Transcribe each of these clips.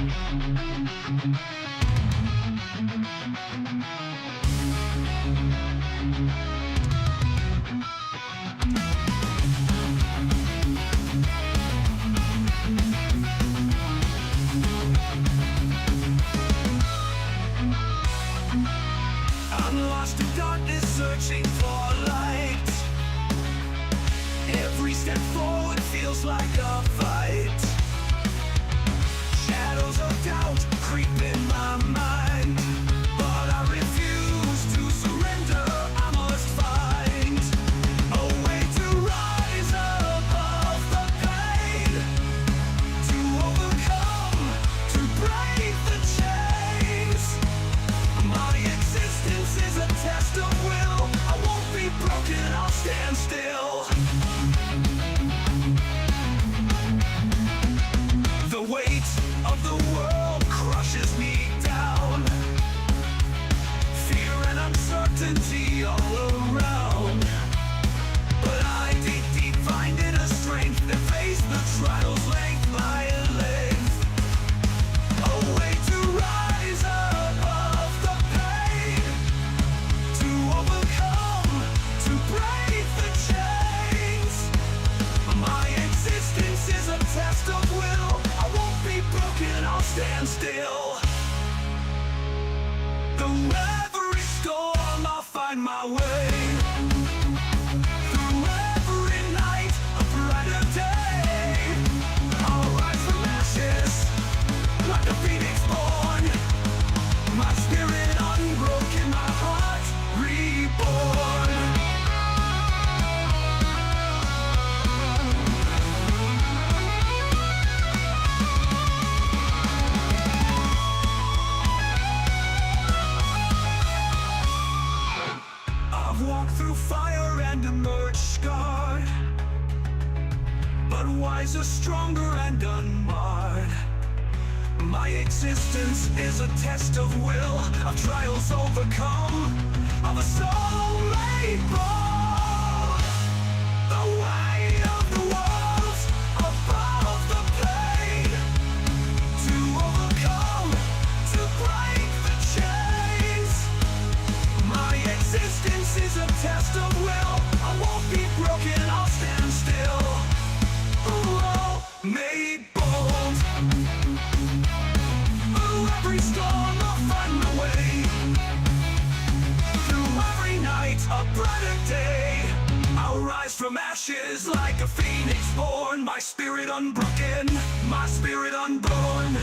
I'm lost in darkness, searching for light. Every step forward feels like a fight. Shadows of doubt creep in my mind, but I refuse to surrender. I must find a way to rise above the pain, to overcome, to break the chains. My existence is a test of will. I won't be broken, I'll stand still. The weight of the world crushes me down. Fear and uncertainty all around. But I deep find inner strength to face the trials length by length. A way to rise above the pain, to overcome, to break the chains. My existence is a test of will. I won't be broken, I'll stand still. Through every storm, I'll find my way. Through every night, a brighter day. I'll rise from ashes, like a phoenix born. My spirit unbroken, my heart reborn. I've walked through fire and emerged scarred, but wiser, stronger, and unmarred. My existence is a test of will, of trials overcome, of a soul made bold. The way of the world, above the pain, to overcome, to break the chains. My existence is a test of will. I won't be broken, I'll stand still. Oh, made bold. Through every storm, I'll find my way. Through every night, a brighter day. I'll rise from ashes like a phoenix born. My spirit unbroken, my spirit unborn.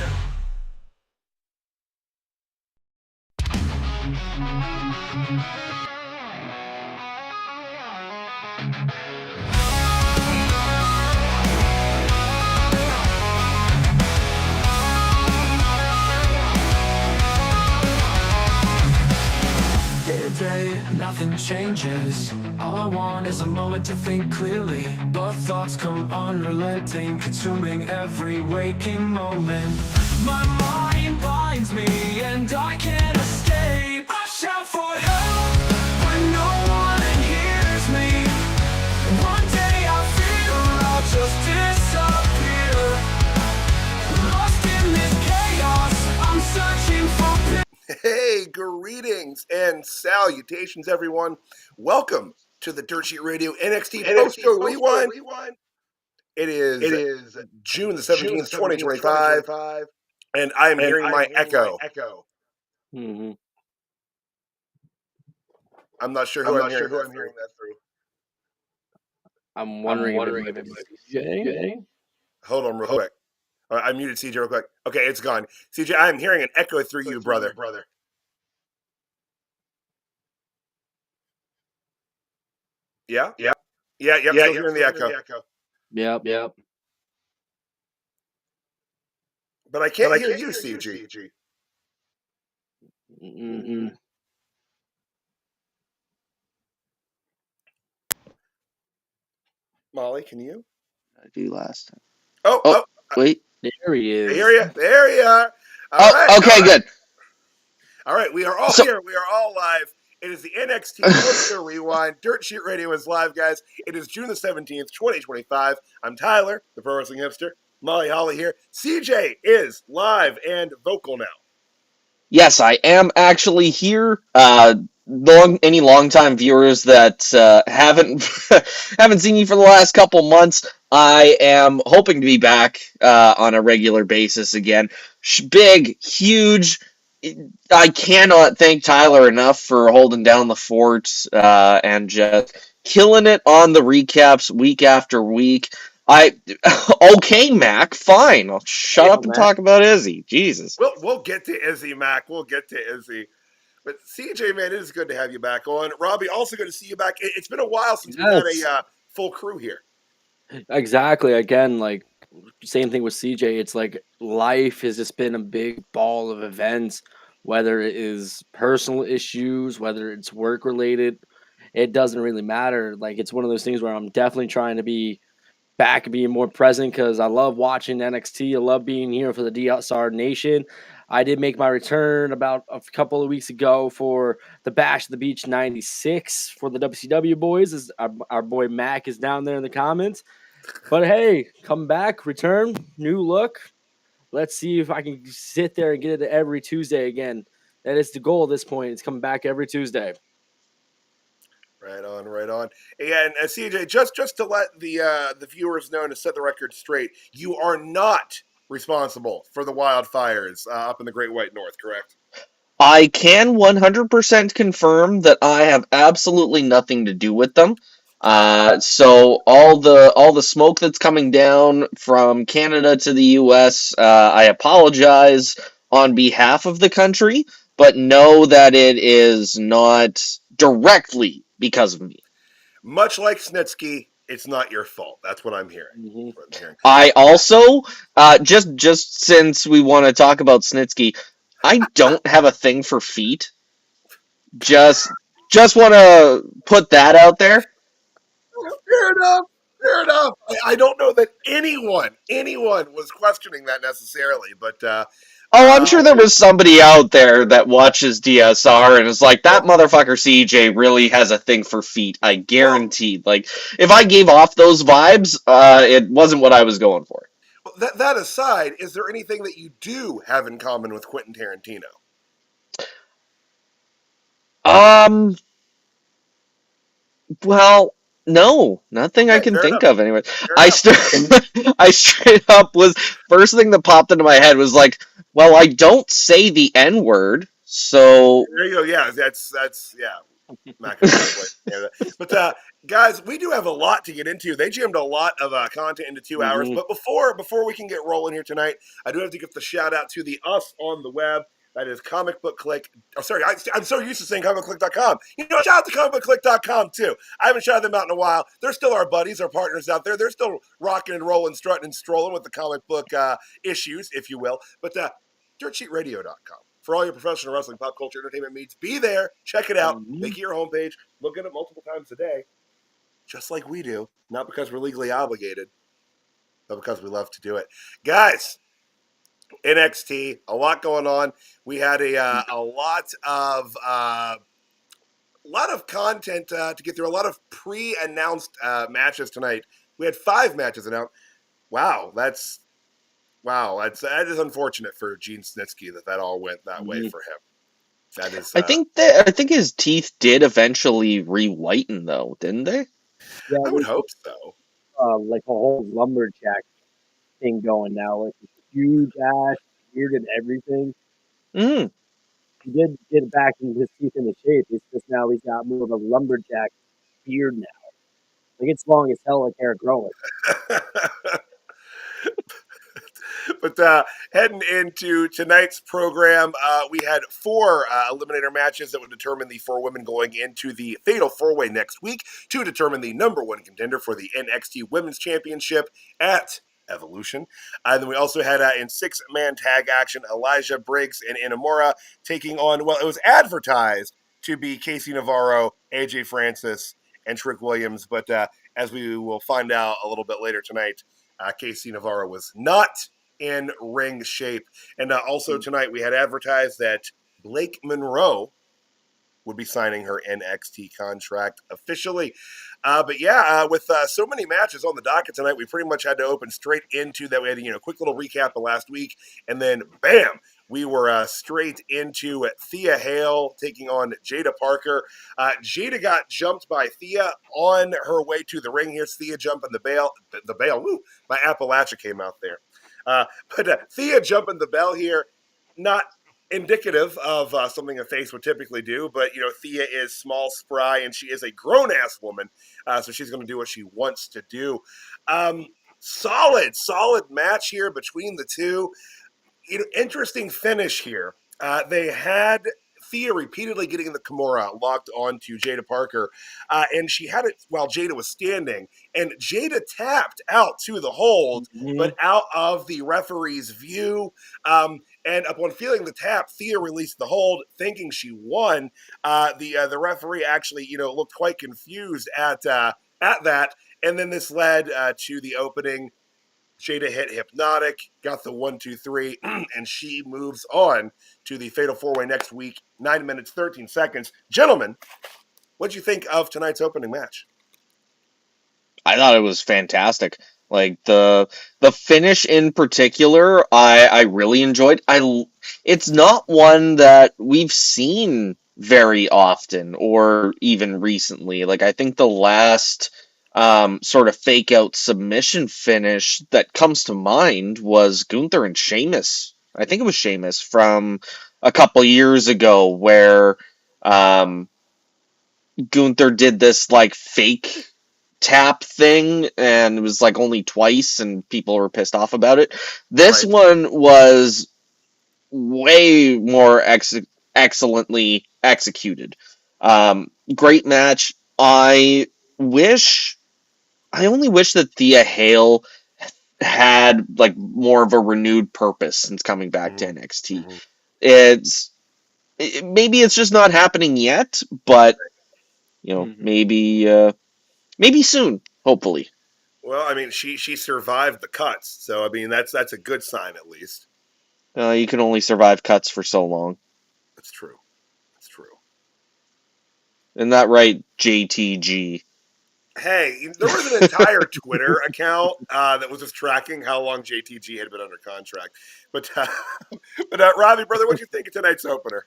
Day to day, nothing changes. All I want is a moment to think clearly, but thoughts come unrelenting, consuming every waking moment. My mind binds me and I can't escape. I shout for help when no one hears me. One day I feel I'll just disappear. Lost in this chaos, I'm searching for Hey, greetings and salutations, everyone. Welcome to the Dirt Sheet Radio NXT Post-Show Rewind. It is June the 17th, 2025, and I am hearing my echo. Mm-hmm. I'm not sure who I'm hearing that through. I'm wondering if it might be CJ. Hold on real quick. All right, I muted CJ real quick. Okay, it's gone. CJ, I'm hearing an echo through you, brother. Yeah? Yep, still hearing the echo. Yep. But I can't hear you, CJ. Mm-mm. Molly, can you? I do last time. Oh, wait. There he is. There you are. Okay, good. All right, we are all here. We are all live. It is the NXT Post-Show Rewind. Dirt Sheet Radio is live, guys. It is June the 17th, 2025. I'm Tyler, the Pro Wrestling Hipster. Molly Holly here. CJ is live and vocal now. Yes, I am actually here. Any longtime viewers that haven't haven't seen you for the last couple months, I am hoping to be back on a regular basis again. Big, huge. I cannot thank Tyler enough for holding down the fort and just killing it on the recaps week after week. Okay, Mac, fine. I'll shut up and Mac. talk about Izzy. Jesus. We'll get to Izzy, Mac. We'll get to Izzy. But CJ, man, it is good to have you back on. Robbie, also good to see you back. It's been a while since we've had a full crew here. Exactly. Again, like same thing with CJ. It's like life has just been a big ball of events, whether it is personal issues, whether it's work related. It doesn't really matter. Like it's one of those things where I'm definitely trying to be back and being more present because I love watching NXT. I love being here for the DSR Nation. I did make my return about a couple of weeks ago for the Bash of the Beach 96 for the WCW boys. As our boy Mac is down there in the comments. But hey, come back, return, new look. Let's see if I can sit there and get it every Tuesday again. That is the goal at this point. It's coming back every Tuesday. Right on, right on. And CJ, just to let the viewers know and to set the record straight, you are not responsible for the wildfires up in the Great White North, correct? I can 100% confirm that I have absolutely nothing to do with them. So all the smoke that's coming down from Canada to the U.S., I apologize on behalf of the country, but know that it is not directly because of me. Much like Snitsky, it's not your fault. That's what I'm hearing. Mm-hmm. That's what I'm hearing. I also, just since we want to talk about Snitsky, I don't have a thing for feet. Just want to put that out there. Fair enough. Fair enough. I don't know that anyone was questioning that necessarily, but Oh, I'm sure there was somebody out there that watches DSR and is like, that motherfucker CJ really has a thing for feet. I guaranteed. Like, if I gave off those vibes, it wasn't what I was going for. that aside, is there anything that you do have in common with Quentin Tarantino? Well, no, nothing I can Fair think enough. of anyway. Fair I enough. I straight up was first thing that popped into my head was like, well, I don't say the N word, so There you go. Yeah, that's yeah. Not gonna play. But guys, we do have a lot to get into. They jammed a lot of content into 2 hours. Mm-hmm. But before we can get rolling here tonight, I do have to give the shout out to the us on the web. That is Comic Book Click. Oh, sorry, I'm so used to saying comicbookclick.com. You know, shout out to comicbookclick.com too. I haven't shouted them out in a while. They're still our buddies, our partners out there. They're still rocking and rolling, strutting and strolling with the comic book issues, if you will. But dirtsheetradio.com. For all your professional wrestling, pop culture, entertainment needs, be there. Check it out. Mm-hmm. Make it your homepage. Look at it multiple times a day, just like we do. Not because we're legally obligated, but because we love to do it. Guys, NXT, a lot going on. We had a lot of content to get through. A lot of pre-announced matches tonight. We had 5 matches announced. That is unfortunate for Gene Snitsky that all went that way for him. That is. I think his teeth did eventually re-whiten though, didn't they? Yeah, I would hope so. like a whole lumberjack thing going now, like huge ass beard and everything. Mm. He did get back in his teeth into shape. It's just now he's got more of a lumberjack beard now. Like it's long as hell, like hair growing. But heading into tonight's program, we had 4 eliminator matches that would determine the 4 women going into the Fatal 4-Way next week to determine the number 1 contender for the NXT Women's Championship at Evolution. And then we also had in 6-man tag action, Elijah Briggs and Inamura taking on, well, it was advertised to be Casey Navarro, AJ Francis, and Trick Williams. But as we will find out a little bit later tonight, Casey Navarro was not in ring shape. And also tonight we had advertised that Blake Monroe would be signing her NXT contract officially. But yeah, with so many matches on the docket tonight, we pretty much had to open straight into that. We had a quick little recap of last week, and then bam, we were straight into Thea Hale taking on Jaida Parker. Jaida got jumped by Thea on her way to the ring. Here's Thea jumping the bell. The bell. Woo, my Appalachia came out there. But Thea jumping the bell here, not indicative of something a face would typically do, but Thea is small, spry, and she is a grown-ass woman, so she's going to do what she wants to do. Solid match here between the two. Interesting finish here. They had Thea repeatedly getting the Kimura locked onto Jaida Parker, and she had it while Jaida was standing, and Jaida tapped out to the hold, but out of the referee's view. And upon feeling the tap, Thea released the hold, thinking she won. The referee actually, looked quite confused at that, and then this led to the opening. Jaida hit Hypnotic, got the 1, 2, 3, and she moves on to the Fatal 4-Way next week, 9 minutes, 13 seconds. Gentlemen, what'd you think of tonight's opening match? I thought it was fantastic. Like the finish in particular, I really enjoyed. It's not one that we've seen very often or even recently. Like I think the last sort of fake out submission finish that comes to mind was Gunther and Sheamus. I think it was Sheamus from a couple years ago where Gunther did this like fake tap thing and it was like only twice and people were pissed off about it. This one was way more excellently executed. Great match. I only wish that Thea Hale had like more of a renewed purpose since coming back to NXT. Maybe it's just not happening yet, but maybe soon, hopefully. Well, I mean, she survived the cuts, so I mean that's a good sign at least. You can only survive cuts for so long. That's true. Isn't that right, JTG? Hey, there was an entire Twitter account that was just tracking how long JTG had been under contract. But Robbie, brother, what do you think of tonight's opener?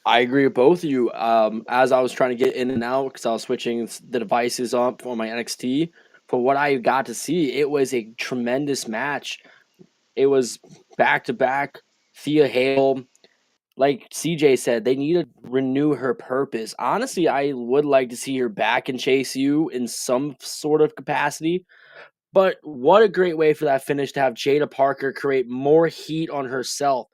I agree with both of you. As I was trying to get in and out because I was switching the devices up for my NXT, for what I got to see, it was a tremendous match. It was back-to-back. Thea Hale, like CJ said, they need to renew her purpose. Honestly, I would like to see her back in Chase U in some sort of capacity. But what a great way for that finish to have Jaida Parker create more heat on herself.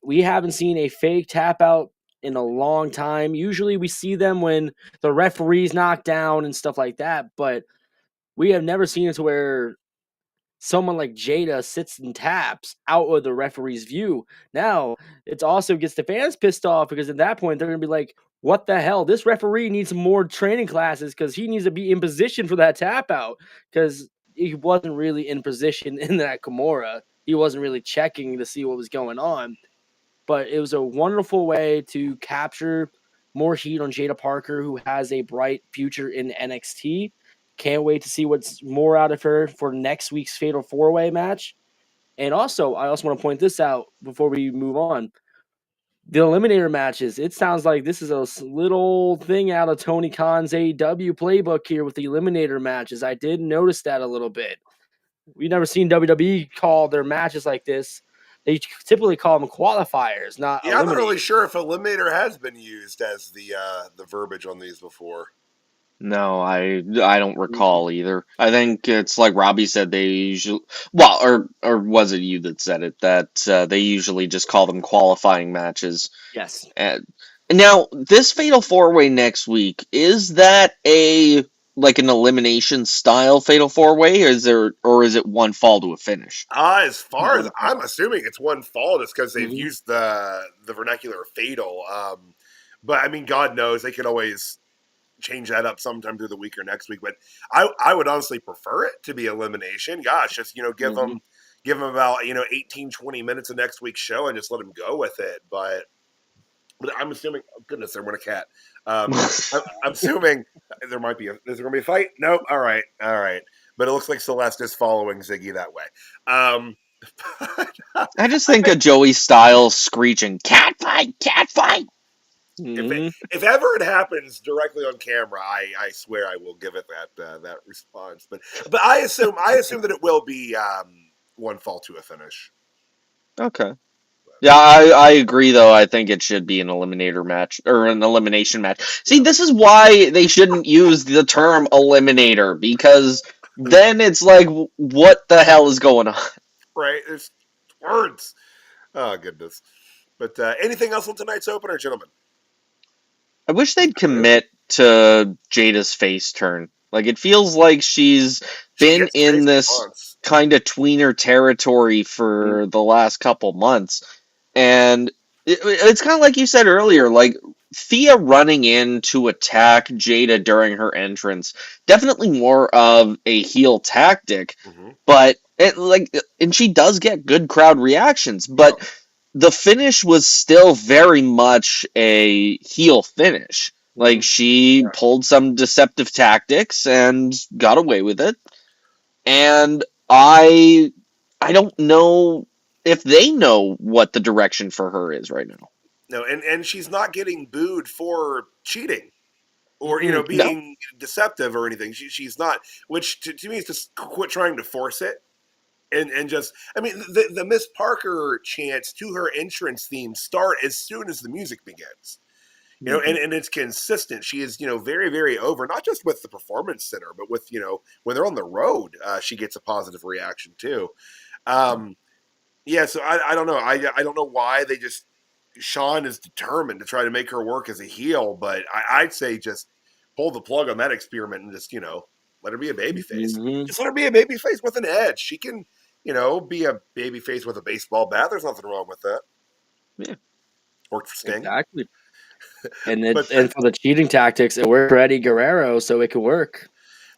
We haven't seen a fake tap out in a long time. Usually we see them when the referee's knocked down and stuff like that. But we have never seen it to where someone like Jaida sits and taps out of the referee's view. Now, it also gets the fans pissed off because at that point, they're going to be like, what the hell? This referee needs some more training classes because he needs to be in position for that tap out because he wasn't really in position in that Kimura. He wasn't really checking to see what was going on. But it was a wonderful way to capture more heat on Jaida Parker, who has a bright future in NXT. Can't wait to see what's more out of her for next week's Fatal 4-Way match. And also, I also want to point this out before we move on. The Eliminator matches, it sounds like this is a little thing out of Tony Khan's AEW playbook here with the Eliminator matches. I did notice that a little bit. We've never seen WWE call their matches like this. They typically call them qualifiers, not I'm not eliminators. really sure if Eliminator has been used as the verbiage on these before. No, I don't recall either. I think it's like Robbie said they usually or was it you that said it that they usually just call them qualifying matches. Yes. And now this Fatal 4-Way next week, is that like an elimination style Fatal 4-Way, or is it one fall to a finish? As far as I'm assuming, it's one fall just because they've used the vernacular fatal. But I mean, God knows they could always change that up sometime through the week or next week. But I would honestly prefer it to be elimination. Gosh, just give them about 18, 20 minutes of next week's show and just let them go with it. But But I'm assuming, oh goodness, there went a cat. I'm assuming there's going to be a fight? Nope. All right. But it looks like Celeste is following Ziggy that way. I just think of Joey Styles screeching, "Cat fight! Cat fight!" If ever it happens directly on camera, I swear I will give it that response. But I assume that it will be one fall to a finish. Okay. Yeah, I agree, though. I think it should be an eliminator match, or an elimination match. See, this is why they shouldn't use the term eliminator, because then it's like, what the hell is going on? Right? There's words. Oh, goodness. But anything else on tonight's opener, gentlemen? I wish they'd commit to Jada's face turn. Like, it feels like she's been in this kind of tweener territory for the last couple months. And it's kind of like you said earlier, like, Thea running in to attack Jaida during her entrance, definitely more of a heel tactic, but and she does get good crowd reactions, but the finish was still very much a heel finish. Like, she pulled some deceptive tactics and got away with it. And I don't know if they know what the direction for her is right now. No, and she's not getting booed for cheating or being deceptive or anything. She's not, which to me is just quit trying to force it. And just, I mean, the Miss Parker chants to her entrance theme start as soon as the music begins. And it's consistent. She is, very, very over, not just with the Performance Center, but with, when they're on the road, she gets a positive reaction too. Yeah, so I don't know. I don't know why Sean is determined to try to make her work as a heel, but I'd say just pull the plug on that experiment and just, let her be a babyface. Just let her be a babyface with an edge. She can, be a babyface with a baseball bat. There's nothing wrong with that. Yeah. Worked for Sting. Exactly. And for the cheating tactics, it worked for Eddie Guerrero, so it could work.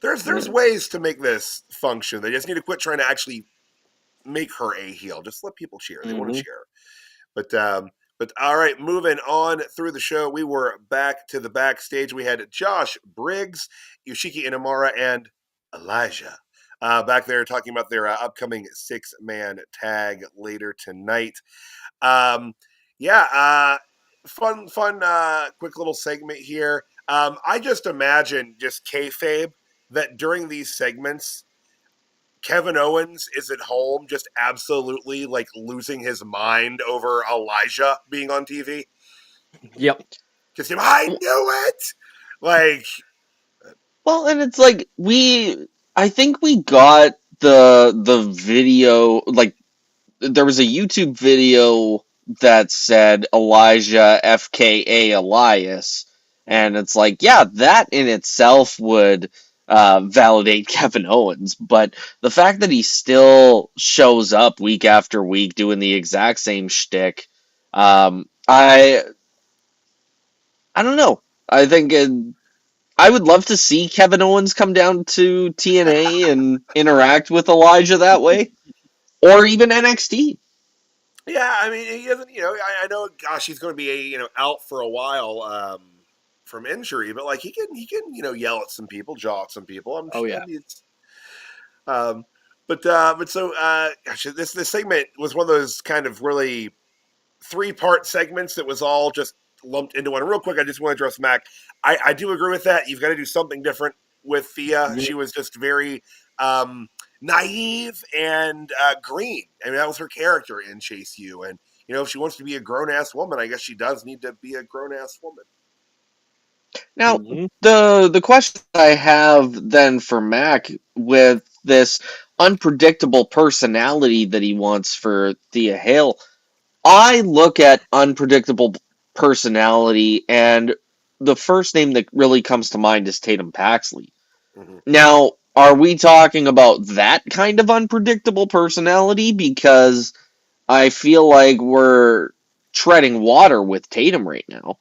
There's ways to make this function. They just need to quit trying to actually make her a heel. Just let people cheer. They want to cheer. But all right, moving on through the show, we were back to the backstage. We had Josh, Briggs, Yoshiki Inamura, and Elijah back there talking about their upcoming 6-man tag later tonight. Fun, quick little segment here. I just imagine just kayfabe that during these segments, Kevin Owens is at home just absolutely like losing his mind over Elijah being on TV. Yep. Just him, I knew it! Like... Well, and it's like, I think we got the video, like, there was a YouTube video that said Elijah FKA Elias, and it's like, yeah, that in itself would validate Kevin Owens, but the fact that he still shows up week after week doing the exact same shtick, I don't know. I think I would love to see Kevin Owens come down to TNA and interact with Elijah that way, or even NXT. Yeah, I mean, he doesn't. I know. Gosh, he's going to be out for a while from injury, but like he can yell at some people, jaw at some people. I'm sure. Yeah. But so this segment was one of those kind of really 3-part segments that was all just lumped into one. Real quick, I just want to address Mac. I do agree with that. You've got to do something different with Thea. She was just very naive and green. I mean, that was her character in Chase U. And, if she wants to be a grown-ass woman, I guess she does need to be a grown-ass woman. Now, the question I have then for Mac with this unpredictable personality that he wants for Thea Hale, I look at unpredictable personality, and the first name that really comes to mind is Tatum Paxley. Now, are we talking about that kind of unpredictable personality? Because I feel like we're treading water with Tatum right now.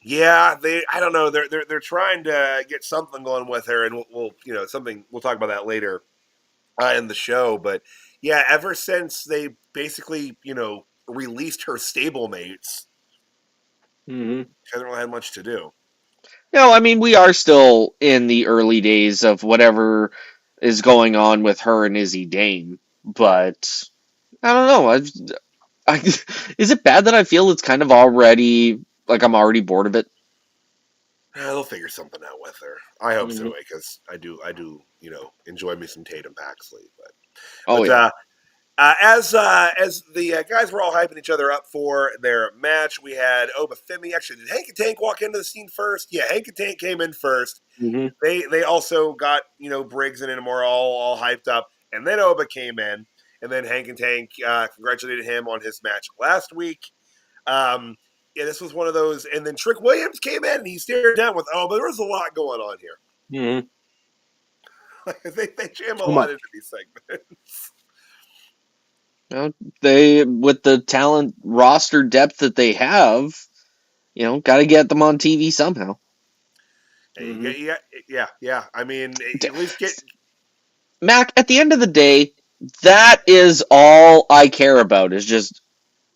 Yeah, I don't know. They're trying to get something going with her, and we'll talk about that later in the show. But yeah, ever since they basically released her stablemates. Mm-hmm. She hasn't really had much to do. No, I mean, we are still in the early days of whatever is going on with her and Izzy Dane, but I don't know. Is it bad that I feel it's kind of already, like I'm already bored of it? They'll figure something out with her. I hope so, Mhm. because I do, enjoy me some Tatum Paxley. Oh, yeah. As the guys were all hyping each other up for their match, we had Obafemi. Actually, did Hank and Tank walk into the scene first? Yeah, Hank and Tank came in first. Mm-hmm. They also got Briggs and Inamura all hyped up, and then Oba came in, and then Hank and Tank congratulated him on his match last week. Yeah, this was one of those, and then Trick Williams came in and he stared down with but there was a lot going on here. Mm-hmm. they jam a Too lot much. into these segments. You know, with the talent roster depth that they have, got to get them on TV somehow. Mm-hmm. Yeah. I mean, at least get Mac, at the end of the day, that is all I care about, is just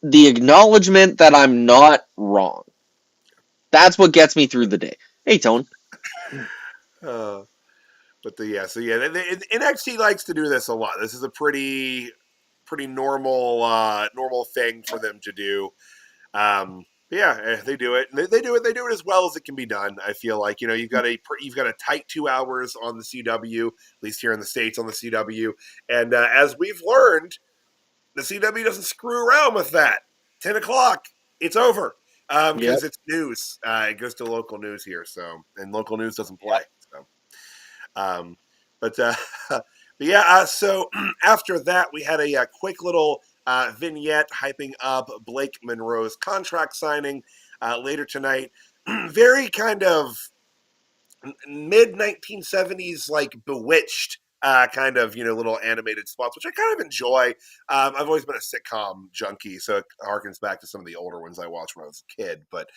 the acknowledgement that I'm not wrong. That's what gets me through the day. Hey, Tone. NXT likes to do this a lot. This is a pretty normal thing for them to do. They do it. They do it. They do it as well as it can be done. I feel like you've got a tight 2 hours on the CW, at least here in the States on the CW, and as we've learned, the CW doesn't screw around with that. 10 o'clock, it's over Yep. because it's news. It goes to local news here, and local news doesn't play. So, so after that, we had a quick little vignette hyping up Blake Monroe's contract signing later tonight. Very kind of mid 1970s, like Bewitched kind of little animated spots, which I kind of enjoy. I've always been a sitcom junkie, so it harkens back to some of the older ones I watched when I was a kid. But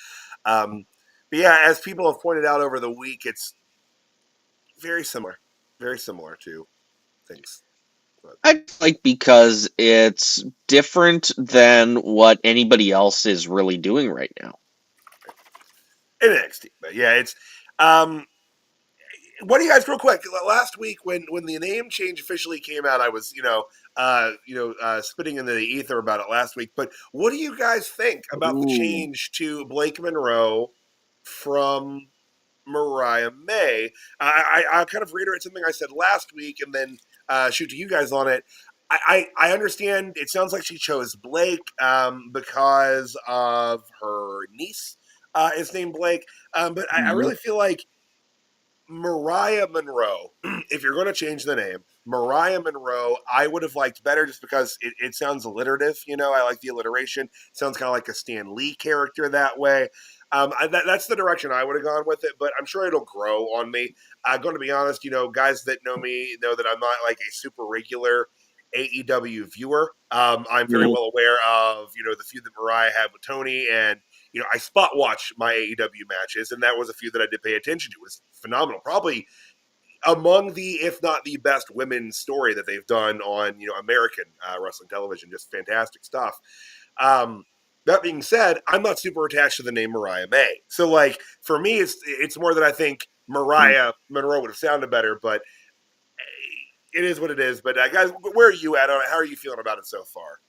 yeah, as people have pointed out over the week, it's very similar to things. I like, because it's different than what anybody else is really doing right now. NXT, but yeah, it's what do you guys, real quick, last week when the name change officially came out, I was spitting into the ether about it last week, but what do you guys think about the Ooh. change to Blake Monroe from Mariah May? I'll kind of reiterate something I said last week and then shoot to you guys on it. I understand it sounds like she chose Blake because of her niece is named Blake, but I really feel like Mariah Monroe, if you're going to change the name, Mariah Monroe, I would have liked better just because it sounds alliterative. I like the alliteration. It sounds kind of like a Stan Lee character that way. That's the direction I would have gone with it, but I'm sure it'll grow on me. I'm going to be honest, guys that know me know that I'm not like a super regular AEW viewer. I'm very well aware of, the feud that Mariah had with Tony, and I spot watch my AEW matches, and that was a few that I did pay attention to. It was phenomenal. Probably among the, if not the best women's story that they've done on, American wrestling television. Just fantastic stuff. That being said, I'm not super attached to the name Mariah May. So, like, for me, it's more that I think Mariah Monroe would have sounded better, but it is what it is. But guys, where are you at on it? How are you feeling about it so far?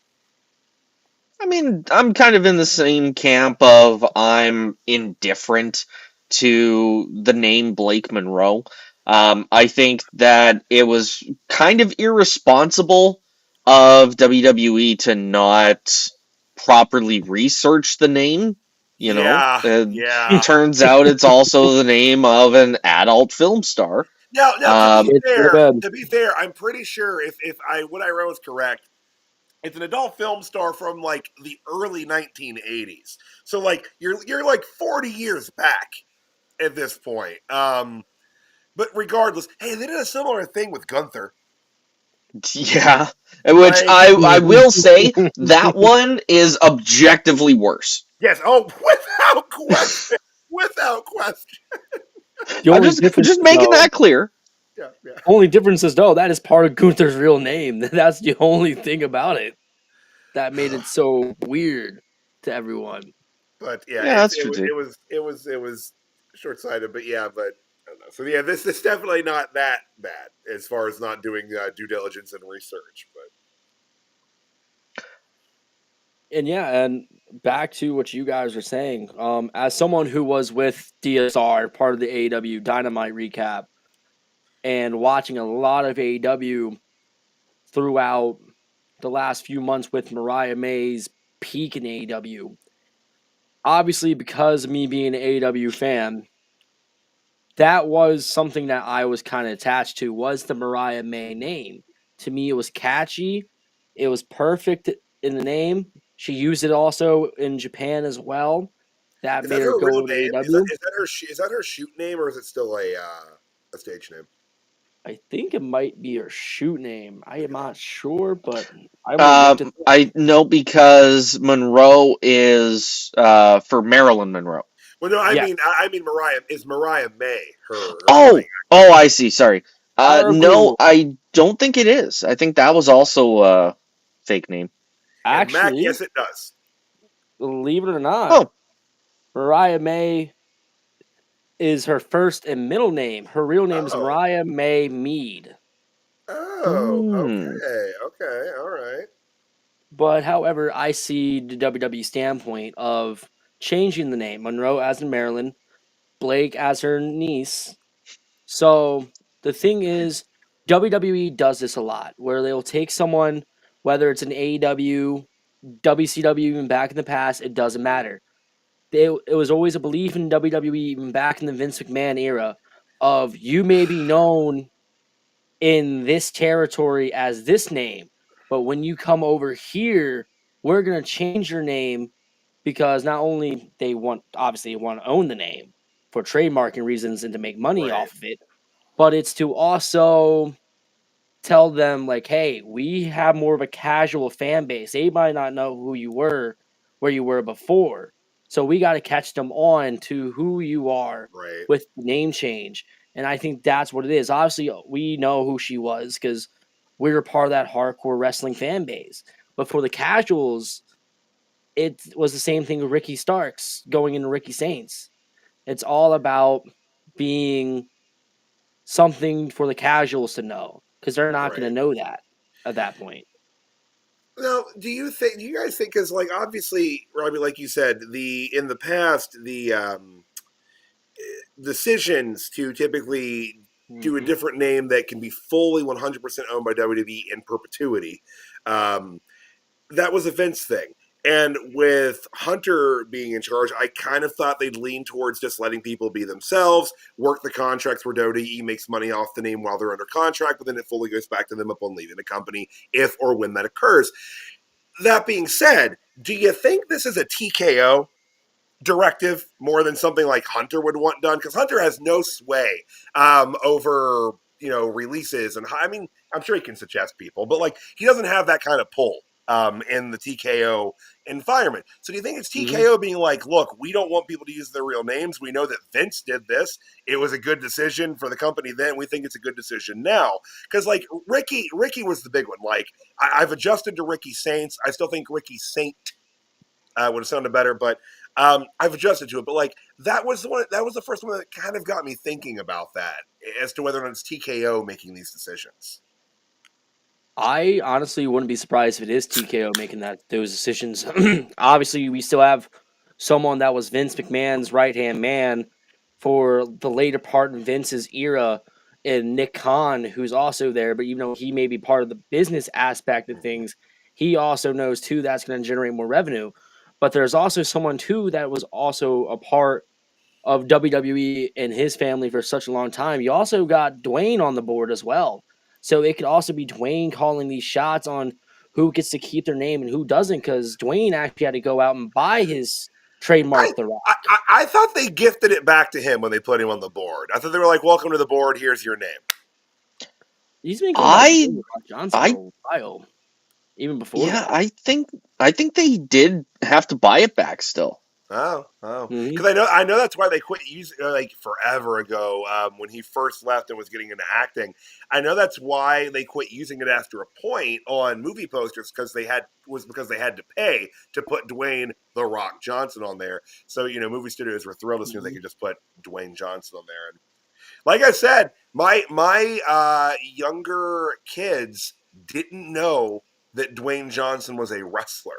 I mean, I'm kind of in the same camp of I'm indifferent to the name Blake Monroe. I think that it was kind of irresponsible of WWE to not properly research the name. Yeah. Turns out it's also the name of an adult film star. Now, It's real bad. to be fair, I'm pretty sure if what I wrote was correct, it's an adult film star from like the early 1980s. So like you're like 40 years back at this point. But regardless, hey, they did a similar thing with Gunther. Yeah, which Like, I will say, that one is objectively worse. yes, without question, without question. The I'm only just difference, making though, that clear. only difference is, though, that is part of Gunther's real name. That's the only thing about it. that made it so weird to everyone. But yeah, Yeah, that's true too. it was short sighted. But yeah, but I don't know. So yeah, this is definitely not that bad as far as not doing due diligence and research. But And yeah, and back to what you guys were saying, as someone who was with DSR, part of the AEW Dynamite recap, and watching a lot of AEW throughout the last few months with Mariah May's peak in AEW, obviously because of me being an AEW fan, that was something that I was kind of attached to, was the Mariah May name. To me, it was catchy. It was perfect in the name. She used it also in Japan as well. That is made that her her real go to name? AEW. Is that her shoot name, or is it still a stage name? I think it might be her shoot name. I am not sure, but I will look it up. I know because Monroe is for Marilyn Monroe. Well, no, Yes. I mean Mariah is Mariah May her Oh, like, I see. Sorry. Our No, Google. I don't think it is. I think that was also a fake name. and Mac. Actually, Yes, it does. believe it or not, Oh, Mariah May is her first and middle name. Her real name is Oh, Mariah May Mead. oh, hmm. okay, all right. But however, I see the WWE standpoint of changing the name. Monroe as in Maryland, Blake as her niece. So the thing is, WWE does this a lot, where they'll take someone, whether it's an AEW, WCW, even back in the past, it doesn't matter. It was always a belief in WWE, even back in the Vince McMahon era, of you may be known in this territory as this name, but when you come over here, we're gonna change your name because not only they want obviously want to own the name for trademarking reasons and to make money Right, off of it, but it's to also tell them like, hey, we have more of a casual fan base. They might not know who you were, where you were before. So we got to catch them on to who you are right, with name change. And I think that's what it is. Obviously, we know who she was because we were part of that hardcore wrestling fan base. But for the casuals, it was the same thing with Ricky Starks going into Ricky Saints. It's all about being something for the casuals to know because they're not going to right. know that at that point. Now, do you guys think, because like obviously, Robbie, like you said, in the past the decisions to typically do a Mm-hmm. different name that can be fully 100% owned by WWE in perpetuity, um, that was a Vince thing. And with Hunter being in charge, I kind of thought they'd lean towards just letting people be themselves, work the contracts where WWE makes money off the name while they're under contract, but then it fully goes back to them upon leaving the company, if or when that occurs. That being said, do you think this is a TKO directive more than something like Hunter would want done? Because Hunter has no sway over releases, and I mean, I'm sure he can suggest people, but like he doesn't have that kind of pull in the TKO environment. So do you think it's Mm-hmm. TKO being like, look, we don't want people to use their real names. We know that Vince did this. It was a good decision for the company then. We think it's a good decision now. Because like Ricky was the big one. Like I've adjusted to Ricky Saints. I still think Ricky Saint would have sounded better, but I've adjusted to it. But like that was the one. That was the first one that kind of got me thinking about that as to whether or not it's TKO making these decisions. I honestly wouldn't be surprised if it is TKO making those decisions. Obviously, we still have someone that was Vince McMahon's right hand man for the later part in Vince's era, and Nick Khan, who's also there. But even though he may be part of the business aspect of things, he also knows too that's going to generate more revenue. But there's also someone too that was also a part of WWE and his family for such a long time. You also got Dwayne on the board as well. So it could also be Dwayne calling these shots on who gets to keep their name and who doesn't, because Dwayne actually had to go out and buy his I, trademark, The Rock. I thought they gifted it back to him when they put him on the board. I thought they were like, "Welcome to the board. Here's your name." He's been going by I, Dwayne Rock Johnson I, for a while, even before yeah, that. I think they did have to buy it back still. Oh, Mhm. because I know that's why they quit using like forever ago when he first left and was getting into acting. I know that's why they quit using it after a point on movie posters because they had to pay to put Dwayne the Rock Johnson on there. So movie studios were thrilled as soon as they Mhm. could just put Dwayne Johnson on there. And like I said, my younger kids didn't know that Dwayne Johnson was a wrestler.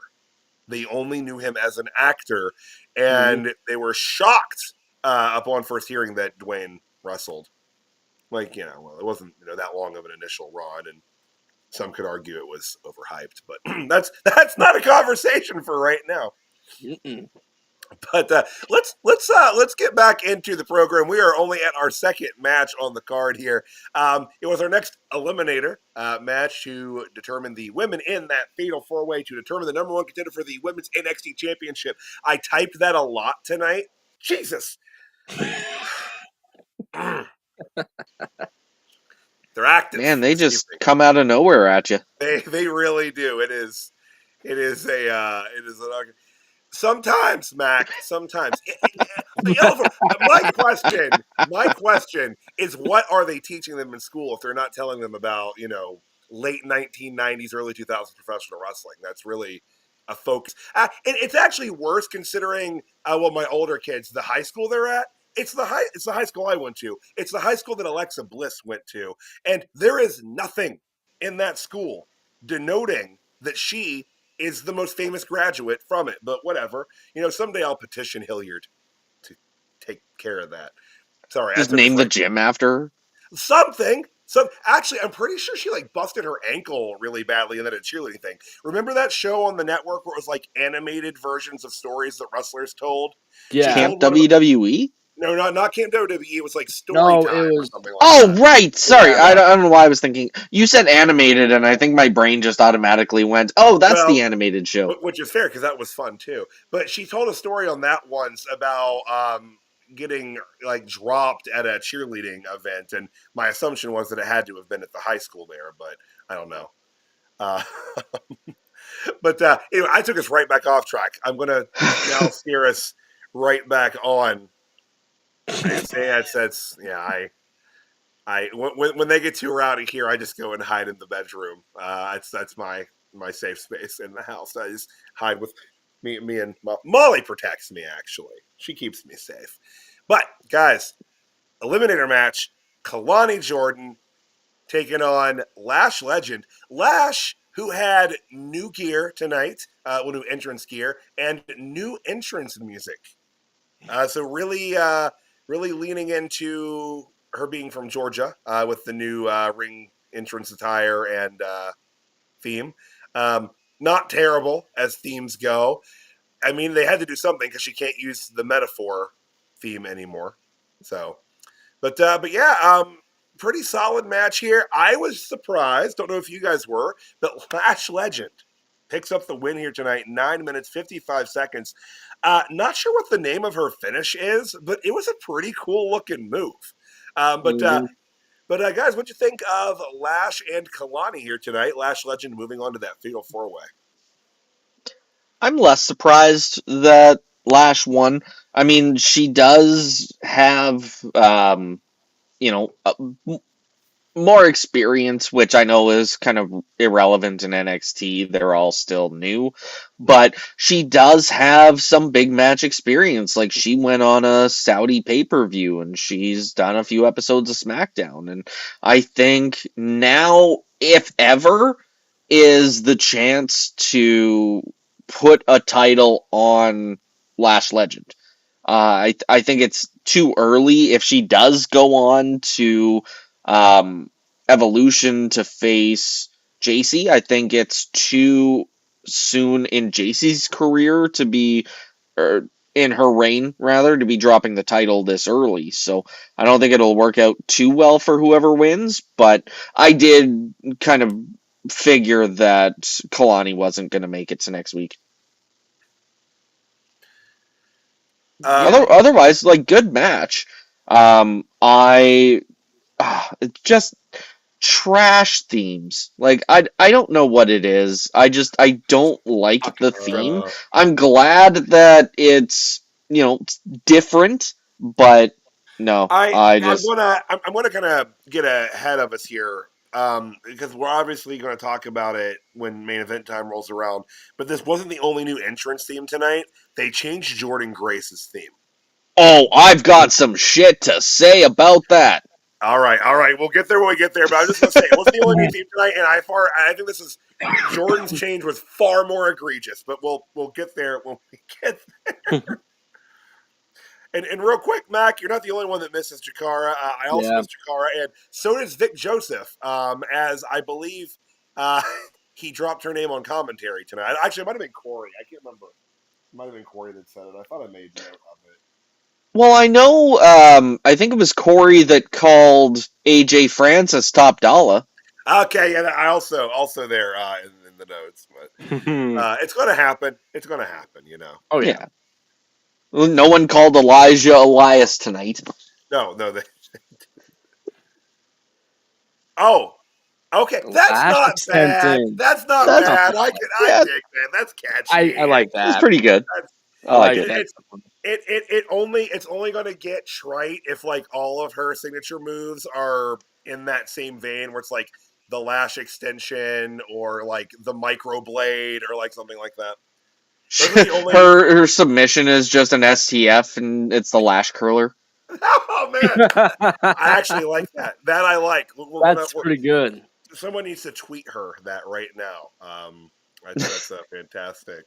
They only knew him as an actor, Mhm. and they were shocked upon first hearing that Dwayne wrestled. Like, well, it wasn't that long of an initial run, and some could argue it was overhyped, but that's not a conversation for right now. Mm-mm. But let's get back into the program. We are only at our second match on the card here. It was our next eliminator match to determine the women in that fatal four-way to determine the number one contender for the women's NXT championship. I typed that a lot tonight. Jesus, they're active. Man, they This just evening. come out of nowhere at you. They really do. It is an sometimes, Mac. Sometimes. My question is, what are they teaching them in school if they're not telling them about late 1990s, early 2000s professional wrestling? That's really a focus. And it's actually worse considering my older kids, the high school they're at. It's the high school I went to. It's the high school that Alexa Bliss went to, and there is nothing in that school denoting that she is the most famous graduate from it. But whatever. Someday I'll petition Hilliard to take care of that. Sorry, I Just took us name the right. gym after. Something. Actually, I'm pretty sure she busted her ankle really badly in that cheerleading thing. Remember that show on the network where it was like animated versions of stories that wrestlers told? She Yeah. Camp told one of them. WWE. No, not Camp WWE. It was like story No, it time or was. something like Oh, that. right. Sorry, Yeah. I don't know why I was thinking. You said animated, and I think my brain just automatically went, "Oh, that's the Well, animated show." which is fair because that was fun too. But she told a story on that once about getting like dropped at a cheerleading event, and my assumption was that it had to have been at the high school there, but I don't know. Uh, but anyway, I took us right back off track. I'm gonna now steer us right back on. I say that's yeah. When they get too rowdy here, I just go and hide in the bedroom. That's my safe space in the house. I just hide with me and Molly protects me. Actually, she keeps me safe. But guys, eliminator match: Kelani Jordynne taking on Lash Legend. Lash, who had new gear tonight, new entrance gear and new entrance music. So really leaning into her being from Georgia with the new ring entrance attire and theme. Not terrible as themes go. I mean, they had to do something because she can't use the metaphor theme anymore. So, but yeah, pretty solid match here. I was surprised. Don't know if you guys were, but Lash Legend picks up the win here tonight. 9 minutes 55 seconds. Not sure what the name of her finish is, but it was a pretty cool looking move. Um, but uh, Mhm. but guys, what'd you think of Lash and Kelani here tonight? Lash Legend moving on to that fatal four way. I'm less surprised that Lash won. I mean, she does have, you know, more experience, which I know is kind of irrelevant in NXT. They're all still new, but she does have some big match experience. Like she went on a Saudi pay-per-view and she's done a few episodes of SmackDown. And I think now, if ever, is the chance to put a title on Lash Legend. I think it's too early if she does go on to um, Evolution to face JC. I think it's too soon in JC's career to be, or in her reign rather, to be dropping the title this early. So I don't think it'll work out too well for whoever wins. But I did kind of figure that Kalani wasn't going to make it to next week. Um, Yeah. Otherwise, like good match. I it just trash themes. Like I don't know what it is. I don't like the theme. I'm glad that it's different, but no, I'm gonna kind of get ahead of us here, because we're obviously going to talk about it when main event time rolls around. But this wasn't the only new entrance theme tonight. They changed Jordynne Grace's theme. Oh, I've got some shit to say about that. All right. We'll get there when we get there. But I was just going to say it wasn't the only new theme tonight, and I think this is Jordynne's change was far more egregious. But we'll get there when we get there. And real quick, Mac, you're not the only one that misses Chikara. I also miss Chikara, and so does Vic Joseph, as I believe he dropped her name on commentary tonight. Actually, it might have been Corey. I can't remember. It might have been Corey that said it. I thought I made note of it. Well, I know. I think it was Corey that called AJ Francis Top Dollar. Okay, yeah, I also there in the notes, but it's going to happen. It's going to happen, Oh yeah. No one called Elijah Elias tonight. No. Oh, okay. That's Lash not bad. extension. That's not That's- bad. I dig that. That's catchy. I like that. It's pretty good. I like it. that. It's only going to get trite if like all of her signature moves are in that same vein where it's like the lash extension or like the microblade or like something like that. Her submission is just an STF and it's the lash curler. Oh man, I actually like that. That I like. That's pretty good. Someone needs to tweet her that right now. That's fantastic.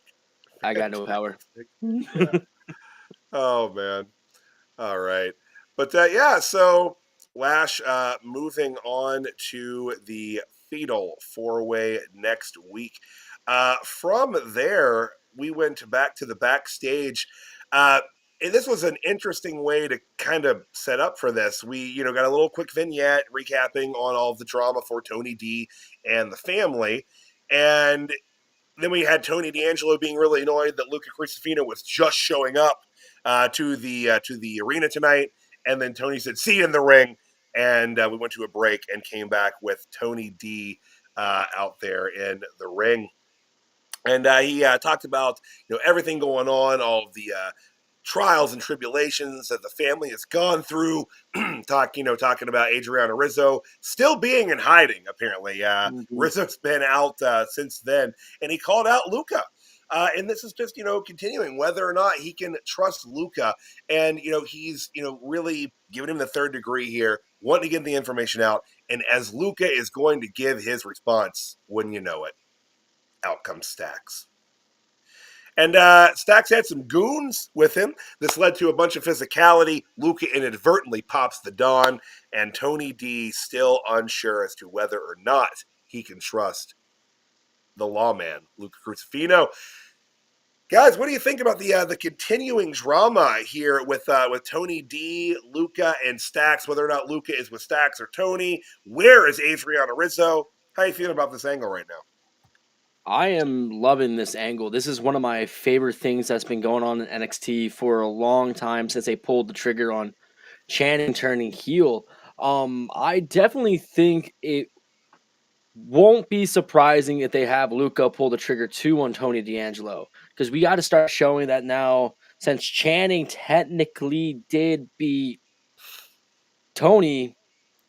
I got no power. Yeah. Oh man. All right. But so Lash moving on to the Fatal 4-Way next week. From there, we went back to the backstage. And this was an interesting way to kind of set up for this. We, got a little quick vignette recapping on all of the drama for Tony D and the family. And then we had Tony D'Angelo being really annoyed that Luca Crucifino was just showing up to the arena tonight, and then Tony said, "See you in the ring," and we went to a break and came back with Tony D out there in the ring, and he talked about everything going on, all of the trials and tribulations that the family has gone through. Talking about Adriana Rizzo still being in hiding. Apparently, Rizzo's been out since then, and he called out Luca. And this is just, continuing whether or not he can trust Luca. And, he's, really giving him the third degree here, wanting to get the information out. And as Luca is going to give his response, wouldn't you know it, out comes Stacks. And Stacks had some goons with him. This led to a bunch of physicality. Luca inadvertently pops the Dawn, and Tony D still unsure as to whether or not he can trust the lawman, Luca Crucifino. Guys, what do you think about the continuing drama here with Tony D, Luca, and Stacks? Whether or not Luca is with Stacks or Tony, where is Adriana Rizzo? How are you feeling about this angle right now? I am loving this angle. This is one of my favorite things that's been going on in NXT for a long time since they pulled the trigger on Channing turning heel. I definitely think it won't be surprising if they have Luca pull the trigger too on Tony D'Angelo, because we got to start showing that now, since Channing technically did beat Tony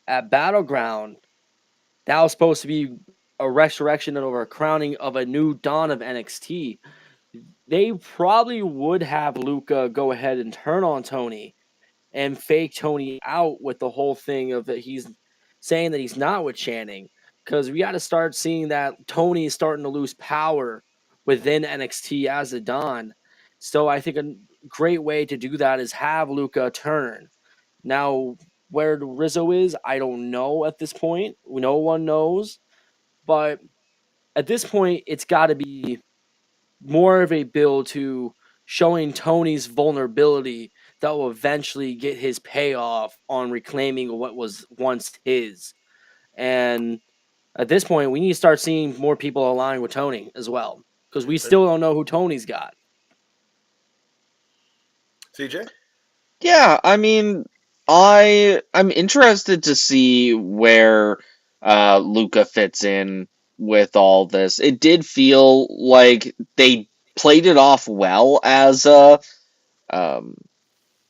at Battleground. That was supposed to be a resurrection or a crowning of a new dawn of NXT. They probably would have Luca go ahead and turn on Tony and fake Tony out with the whole thing of that he's saying that he's not with Channing, because we got to start seeing that Tony is starting to lose power within NXT as a Don. So I think a great way to do that is have Luca turn. Now, where Rizzo is, I don't know at this point. No one knows. But at this point, it's got to be more of a build to showing Tony's vulnerability that will eventually get his payoff on reclaiming what was once his. And at this point, we need to start seeing more people align with Tony as well, because we still don't know who Tony's got. CJ? Yeah, I mean, I'm interested to see where Luca fits in with all this. It did feel like they played it off well um,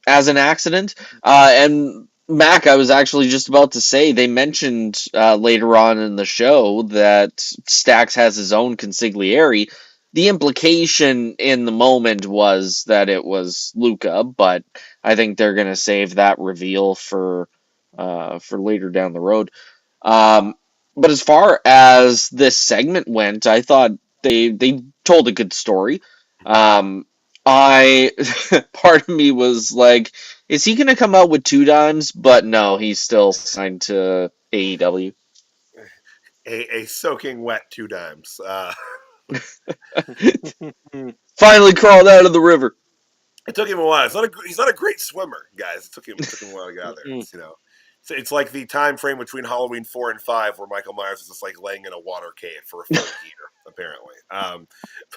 as an accident. And Mac, I was actually just about to say they mentioned later on in the show that Stax has his own consigliere. The implication in the moment was that it was Luca, but I think they're gonna save that reveal for later down the road. Um, but as far as this segment went, I thought they told a good story. I part of me was like, is he gonna come out with 2 dimes? But no, he's still signed to AEW. A soaking wet 2 dimes. Finally crawled out of the river. It took him a while. He's not a great swimmer, guys. It took him a while to get out there. It's, it's like the time frame between Halloween 4 and 5, where Michael Myers is just like laying in a water cave for a full year, apparently.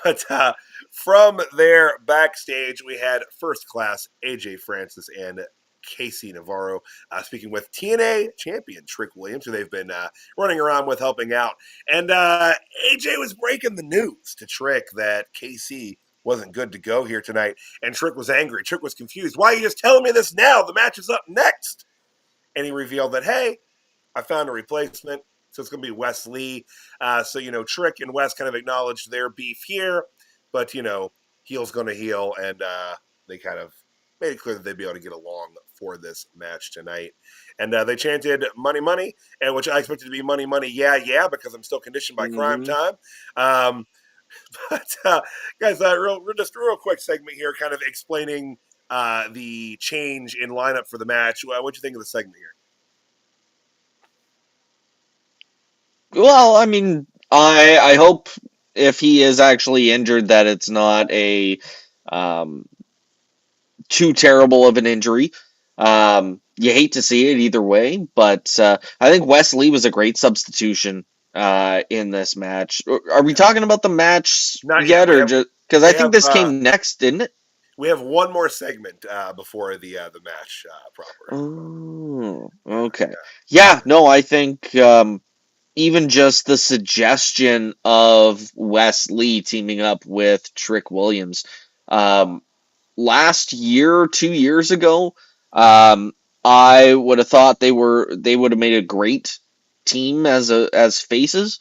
But from there, backstage, we had First Class, AJ Francis, and Casey Navarro speaking with TNA champion Trick Williams, who they've been running around with, helping out. And AJ was breaking the news to Trick that KC wasn't good to go here tonight. And Trick was angry. Trick was confused. Why are you just telling me this now? The match is up next. And he revealed that, hey, I found a replacement. So it's going to be Wes Lee. So, Trick and Wes kind of acknowledged their beef here. But, heel's going to heel. And they kind of made it clear that they'd be able to get along for this match tonight. And they chanted money, money, and which I expected to be money, money, yeah, yeah, because I'm still conditioned by crime time. But guys, real quick segment here, kind of explaining the change in lineup for the match. What'd you think of the segment here? Well, I mean, I hope if he is actually injured that it's not a too terrible of an injury. You hate to see it either way, but I think Wes Lee was a great substitution in this match. Are we talking about the match Not yet, yet. or just because I think this came next, didn't it? We have one more segment before the match proper. Oh, okay. Yeah, no, I think even just the suggestion of Wes Lee teaming up with Trick Williams. Last year, 2 years ago, I would have thought they would have made a great team as faces.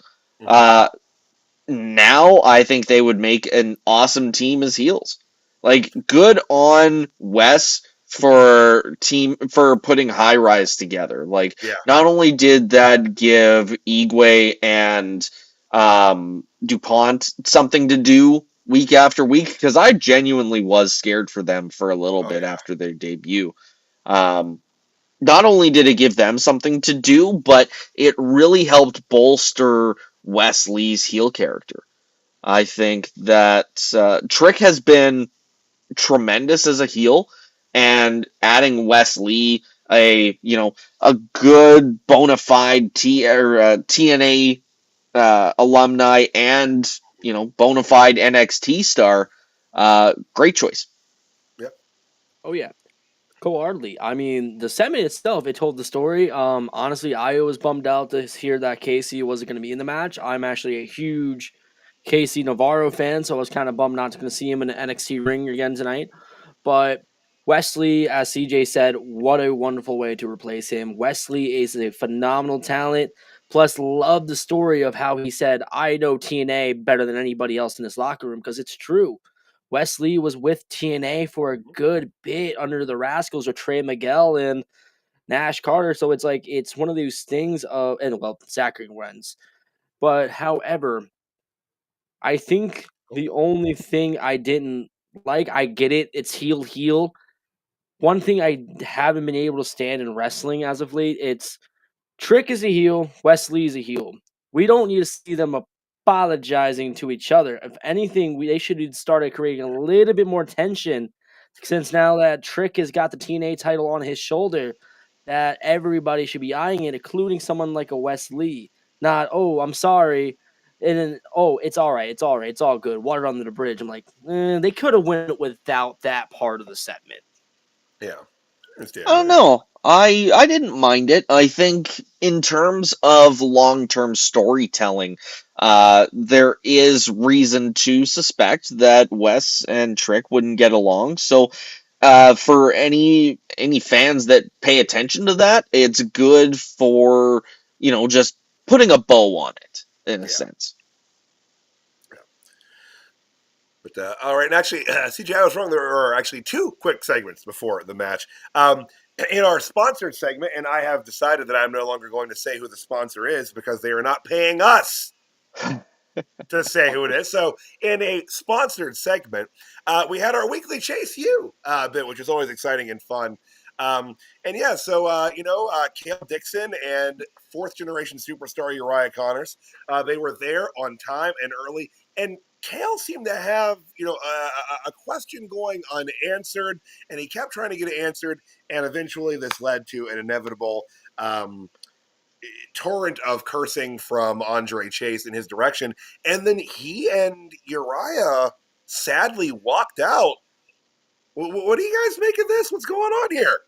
Now I think they would make an awesome team as heels. Like, good on Wes for putting High Rise together. Like, not only did that give Igwe and DuPont something to do week after week, because I genuinely was scared for them for a little bit after their debut. Not only did it give them something to do, but it really helped bolster Wes Lee's heel character. I think that Trick has been tremendous as a heel, and adding Wes Lee, a good bona fide TNA alumni, and bona fide NXT star, great choice. Yep. Oh yeah. Wholeheartedly. I mean, the segment itself, it told the story. Honestly, I was bummed out to hear that Casey wasn't going to be in the match. I'm actually a huge Casey Navarro fan, so I was kind of bummed not to see him in the NXT ring again tonight. But Wesley, as CJ said, what a wonderful way to replace him. Wesley is a phenomenal talent. Plus, love the story of how he said, I know TNA better than anybody else in this locker room, because it's true. Wesley was with TNA for a good bit under the Rascals with Trey Miguel and Nash Carter. So it's like, it's one of those things of, and well, Zachary Wentz. But however, I think the only thing I didn't like, I get it, it's heel. One thing I haven't been able to stand in wrestling as of late, it's Trick is a heel, Wesley is a heel. We don't need to see them apologizing to each other. If anything, they should have started creating a little bit more tension, since now that Trick has got the TNA title on his shoulder, that everybody should be eyeing it, including someone like a Wes Lee. Not, oh, I'm sorry, and then, oh, it's all right, it's all good, water under the bridge. I'm like, they could have went without that part of the segment. Yeah. understand. I don't know. I didn't mind it. I think in terms of long-term storytelling, there is reason to suspect that Wes and Trick wouldn't get along. So, for any fans that pay attention to that, it's good for, just putting a bow on it in a Yeah. sense. But all right, and actually, CJ, I was wrong. There are actually two quick segments before the match. In our sponsored segment, and I have decided that I'm no longer going to say who the sponsor is because they are not paying us to say who it is. So, in a sponsored segment, we had our weekly Chase You bit, which is always exciting and fun. And yeah, so Kale Dixon and fourth generation superstar Uriah Conners, they were there on time and early, and Kale seemed to have a question going unanswered, and he kept trying to get it answered, and eventually this led to an inevitable torrent of cursing from Andre Chase in his direction, and then he and Uriah sadly walked out. What do you guys make of this? What's going on here?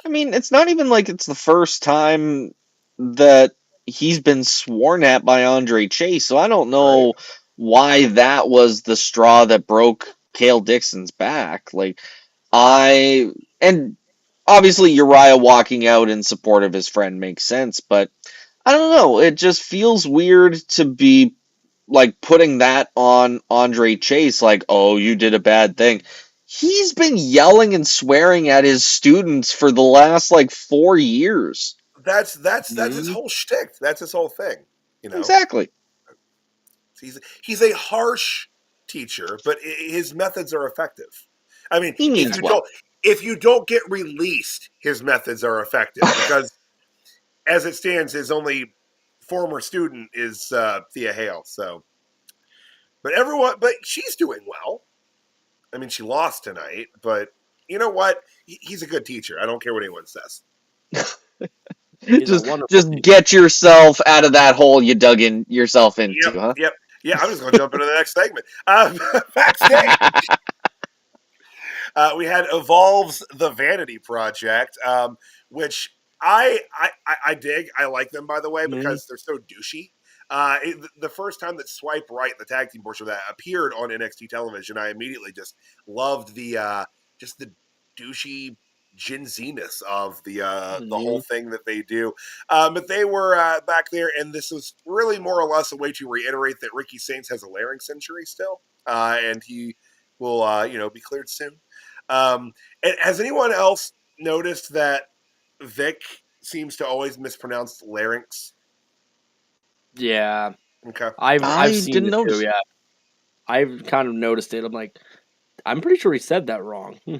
I mean, it's not even like it's the first time that he's been sworn at by Andre Chase, so I don't Right. know why that was the straw that broke Kale Dixon's back. And obviously Uriah walking out in support of his friend makes sense, but I don't know, it just feels weird to be putting that on Andre Chase, like, oh, you did a bad thing. He's been yelling and swearing at his students for the last 4 years. That's his whole shtick. That's his whole thing. Exactly. He's a harsh teacher, but his methods are effective. I mean, He means well. If you don't get released, his methods are effective because, as it stands, his only former student is Thea Hale. So, but she's doing well. I mean, she lost tonight, but you know what? He's a good teacher. I don't care what anyone says. Just get yourself out of that hole you dug in yourself into, huh? Yep. Yeah, I'm just going to jump into the next segment. Backstage, we had Evolve's The Vanity Project, which I dig. I like them, by the way, because they're so douchey. The first time that Swipe Right, the tag team portion of that, appeared on NXT television, I immediately just loved the douchey Gen Z-ness of the whole thing that they do. But they were back there, and this was really more or less a way to reiterate that Ricky Saints has a larynx injury still, and he will be cleared soon. And has anyone else noticed that Vic seems to always mispronounce larynx? Yeah. Okay. I've seen didn't it notice. too, yeah. I've kind of noticed it. I'm like, I'm pretty sure he said that wrong. Yeah.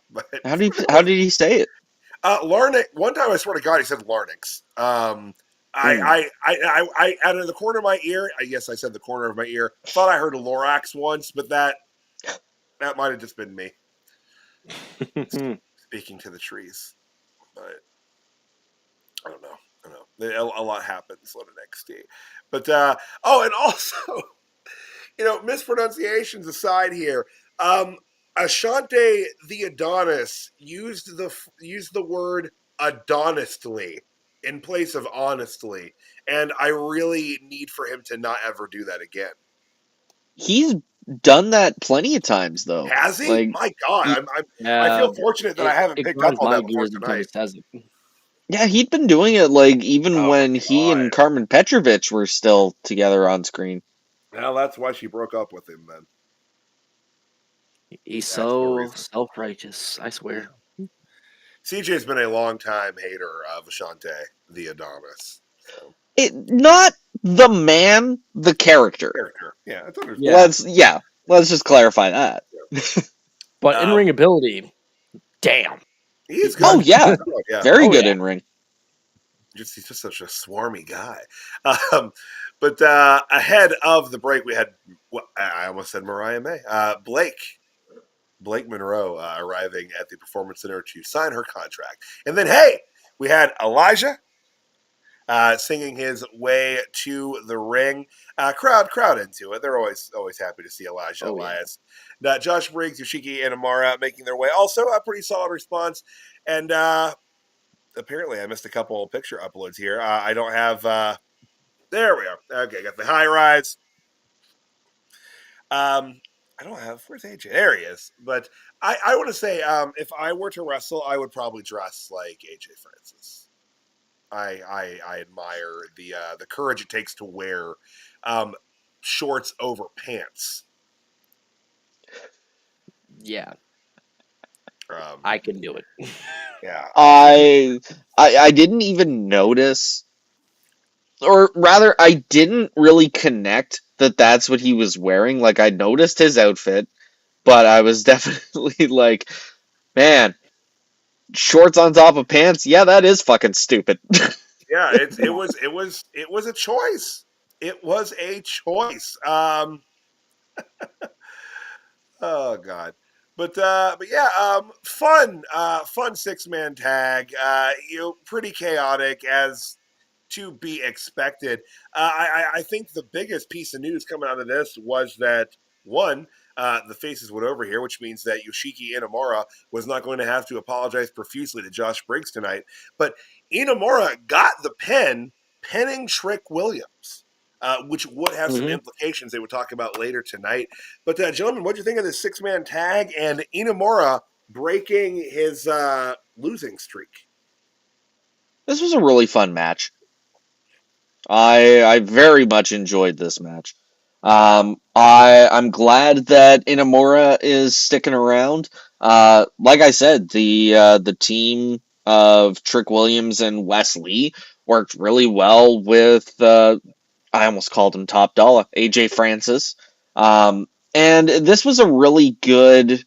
But How did he say it? larynx. One time, I swear to God, he said larynx. I out of the corner of my ear, yes, I said the corner of my ear. Thought I heard a Lorax once, but that might have just been me speaking to the trees. But I don't know. A lot happens on NXT. But and also, mispronunciations aside here, Ashante the Adonis used the word adonistly in place of honestly, and I really need for him to not ever do that again. He's done that plenty of times, though. Has he? My God, I feel fortunate that I haven't picked up on that before tonight. Yeah, he'd been doing it even when he and Carmen Petrovich were still together on screen. Well, that's why she broke up with him then. He's so self-righteous, I swear. CJ's been a long-time hater of Ashante the Adonis. So. Not the man, the character. Yeah, that's understandable. Let's just clarify that. But in-ring ability, damn. He's good. Oh, yeah. Very good in ring. He's just such a swarmy guy. But ahead of the break, we had, I almost said Mariah May. Blake Monroe arriving at the Performance Center to sign her contract. And then, hey, we had Elijah, singing his way to the ring. Crowd into it. They're always happy to see Elijah Elias. Josh Briggs, Yoshiki, and Inamura making their way. Also a pretty solid response. And apparently I missed a couple picture uploads here. I don't have... there we are. Okay, got the high rise. I don't have... Where's AJ? There he is. But I want to say, if I were to wrestle, I would probably dress like AJ Francis. I admire the courage it takes to wear shorts over pants. Yeah. I can do it. Yeah. I didn't even notice, or rather, I didn't really connect that that's what he was wearing. Like, I noticed his outfit, but I was definitely like, man, shorts on top of pants? Yeah, that is fucking stupid. Yeah, it was a choice. It was a choice. Oh God. But yeah, fun 6-man tag. Pretty chaotic as to be expected. I think the biggest piece of news coming out of this was that one, the faces went over here, which means that Yoshiki Inamura was not going to have to apologize profusely to Josh Briggs tonight. But Inamura got the penning Trick Williams. Which would have some implications they would talk about later tonight. But gentlemen, what do you think of this 6-man tag and Inamura breaking his losing streak? This was a really fun match. I very much enjoyed this match. I'm glad that Inamura is sticking around. Like I said, the team of Trick Williams and Wes Lee worked really well with I almost called him Top Dollar, AJ Francis. And this was a really good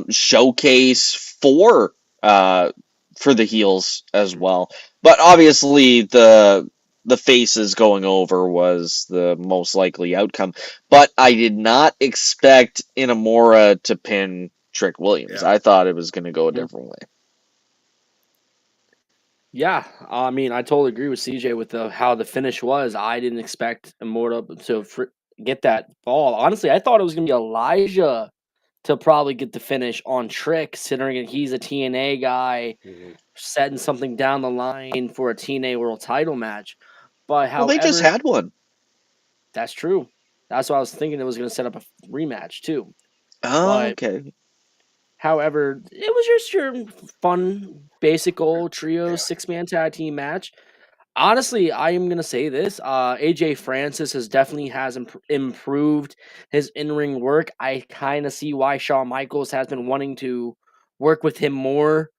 showcase for the heels as well. But obviously the faces going over was the most likely outcome. But I did not expect Inamura to pin Trick Williams. Yeah. I thought it was going to go a different way. Yeah, I mean, I totally agree with CJ with how the finish was. I didn't expect Immortal to get that fall. Honestly, I thought it was going to be Elijah to probably get the finish on Trick, considering he's a TNA guy, setting something down the line for a TNA World Title match. But however, they just had one. That's true. That's what I was thinking. It was going to set up a rematch too. Oh, okay. However, it was just your fun, basic old trio 6-man tag team match. Honestly, I am going to say this. AJ Francis has improved his in-ring work. I kind of see why Shawn Michaels has been wanting to work with him more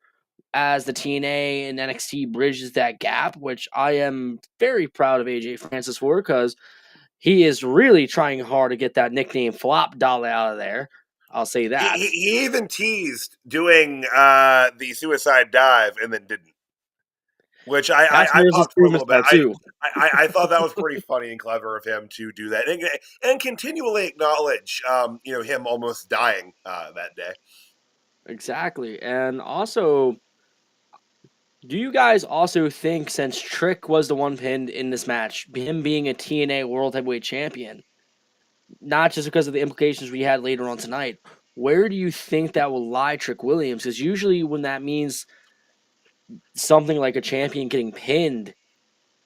as the TNA and NXT bridges that gap, which I am very proud of AJ Francis for, because he is really trying hard to get that nickname Flop Dollar out of there. I'll say that. He even teased doing the suicide dive and then didn't. Which I popped for a little bit. I thought that was pretty funny and clever of him to do that and continually acknowledge him almost dying that day. Exactly. And also, do you guys also think, since Trick was the one pinned in this match, him being a TNA World Heavyweight Champion, not just because of the implications we had later on tonight, where do you think that will lie Trick Williams? Because usually when that means something like a champion getting pinned,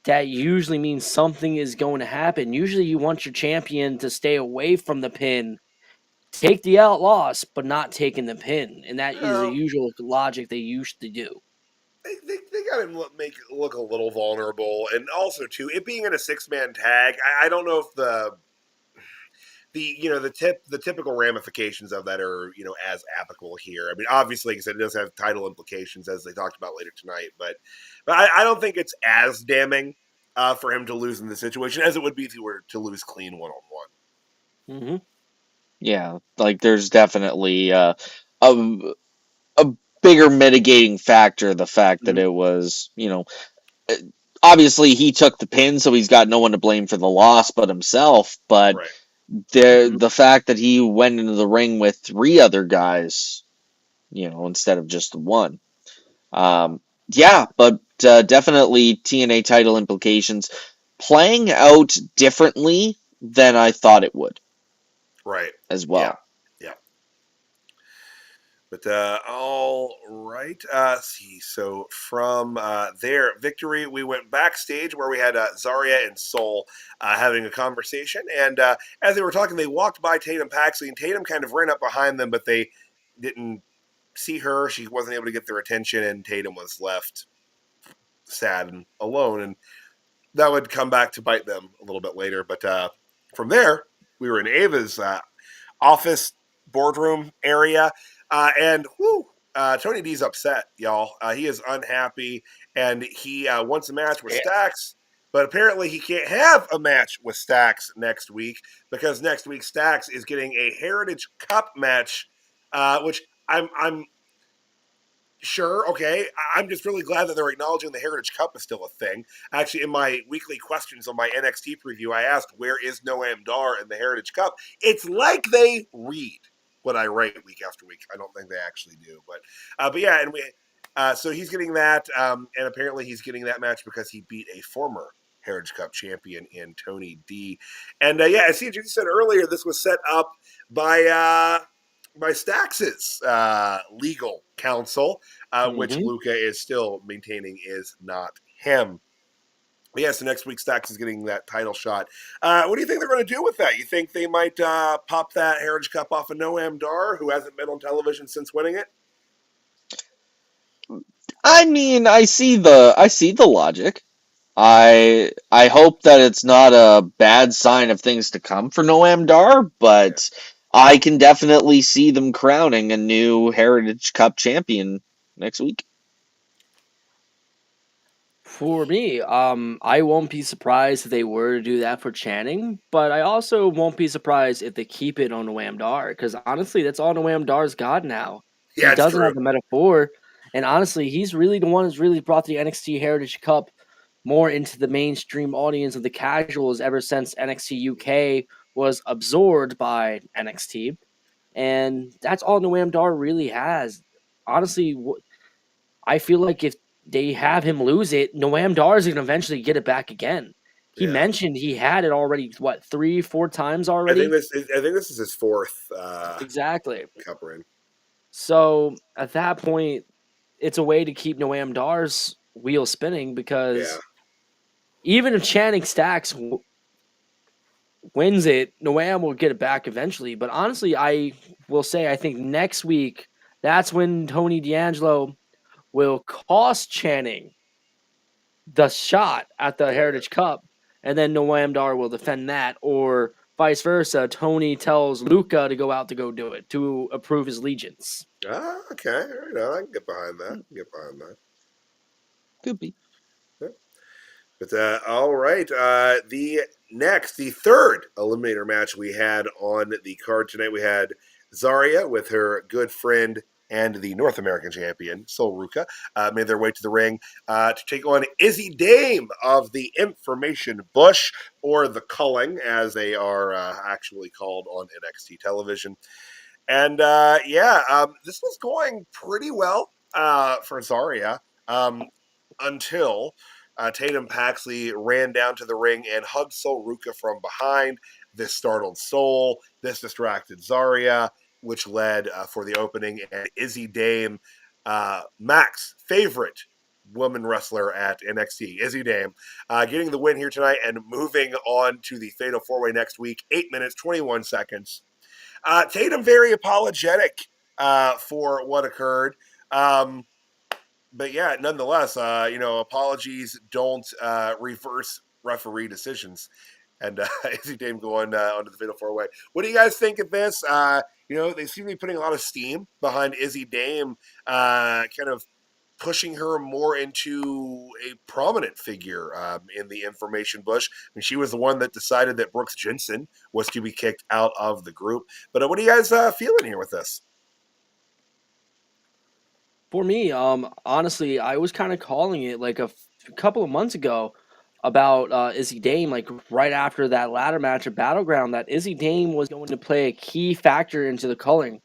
that usually means something is going to happen. Usually you want your champion to stay away from the pin, take the loss, but not taking the pin. And that is the usual logic they usually do. They got him make it look a little vulnerable. And also, too, it being in a 6-man tag, I don't know if the typical ramifications of that are as applicable here. I mean, obviously, like I said, it does have title implications, as they talked about later tonight, but I don't think it's as damning for him to lose in this situation as it would be if he were to lose clean 1-on-1. Yeah, like there's definitely a bigger mitigating factor, the fact that it was obviously he took the pin, so he's got no one to blame for the loss but himself, but right. The fact that he went into the ring with 3 other guys, instead of just one. Yeah, but definitely TNA title implications playing out differently than I thought it would. Right. As well. Yeah. But all right. See, so from their victory, we went backstage where we had Zaria and Soul having a conversation, and as they were talking, they walked by Tatum Paxley, and Tatum kind of ran up behind them, but they didn't see her. She wasn't able to get their attention, and Tatum was left sad and alone, and that would come back to bite them a little bit later. But from there, we were in Ava's office boardroom area, and Tony D's upset, y'all. He is unhappy, and he wants a match with Stax, but apparently he can't have a match with Stax next week because next week Stax is getting a Heritage Cup match, which I'm sure, okay. I'm just really glad that they're acknowledging the Heritage Cup is still a thing. Actually, in my weekly questions on my NXT preview, I asked, where is Noam Dar in the Heritage Cup? It's like they read what I write week after week. I don't think they actually do. But yeah, and so he's getting that, and apparently he's getting that match because he beat a former Heritage Cup champion in Tony D. And yeah, as CJ said earlier, this was set up by Stax's legal counsel, which Luca is still maintaining is not him. But yeah, so next week Stax is getting that title shot. What do you think they're going to do with that? You think they might pop that Heritage Cup off of Noam Dar, who hasn't been on television since winning it? I mean, I see the logic. I hope that it's not a bad sign of things to come for Noam Dar, but I can definitely see them crowning a new Heritage Cup champion next week. For me, I won't be surprised if they were to do that for Channing, but I also won't be surprised if they keep it on Noam Dar, because honestly, that's all Noam Dar's got now. Yeah, he doesn't true. have the metaphor, and honestly, he's really the one who's really brought the NXT Heritage Cup more into the mainstream audience of the casuals ever since NXT UK was absorbed by NXT, and that's all Noam Dar really has. Honestly, I feel like if they have him lose it, Noam Dar is going to eventually get it back again. He mentioned he had it already, 3-4 times already? I think this is his fourth exactly cup ring. So at that point, it's a way to keep Noam Dar's wheel spinning because even if Channing Stacks wins it, Noam will get it back eventually. But honestly, I will say I think next week, that's when Tony D'Angelo will cost Channing the shot at the Heritage Cup, and then Noam Dar will defend that, or vice versa. Tony tells Luca to go out to go do it, to approve his allegiance. Okay. I can get behind that. Could be. But all right, the third eliminator match we had on the card tonight, we had Zaria with her good friend and the North American champion, Sol Ruca, made their way to the ring to take on Izzi Dame of the Information Bush, or the Culling, as they are actually called on NXT television. And this was going pretty well for Zaria until Tatum Paxley ran down to the ring and hugged Sol Ruca from behind. This startled Sol. This distracted Zaria, which led for the opening. And Izzi Dame, Mac's favorite woman wrestler at NXT, Izzi Dame, getting the win here tonight and moving on to the Fatal 4-Way next week. 8 minutes, 21 seconds. Tatum very apologetic for what occurred. But yeah, nonetheless, apologies don't reverse referee decisions. And Izzi Dame going onto the Fatal 4-Way. What do you guys think of this? They seem to be putting a lot of steam behind Izzi Dame, kind of pushing her more into a prominent figure in the Information Bush. I mean, she was the one that decided that Brooks Jensen was to be kicked out of the group. But what are you guys feeling here with this? For me, honestly, I was kind of calling it like a couple of months ago about Izzi Dame, like right after that ladder match at Battleground, that Izzi Dame was going to play a key factor into the culling.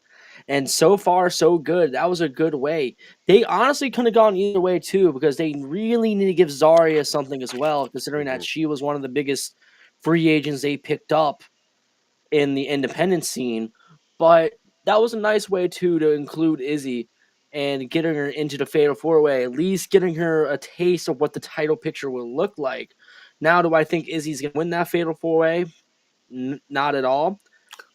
And so far, so good. That was a good way. They honestly could have gone either way too, because they really need to give Zaria something as well, considering that she was one of the biggest free agents they picked up in the independent scene. But that was a nice way too to include Izzi and getting her into the Fatal 4-Way, at least getting her a taste of what the title picture will look like. Now, do I think Izzy's going to win that Fatal 4-Way? Not at all.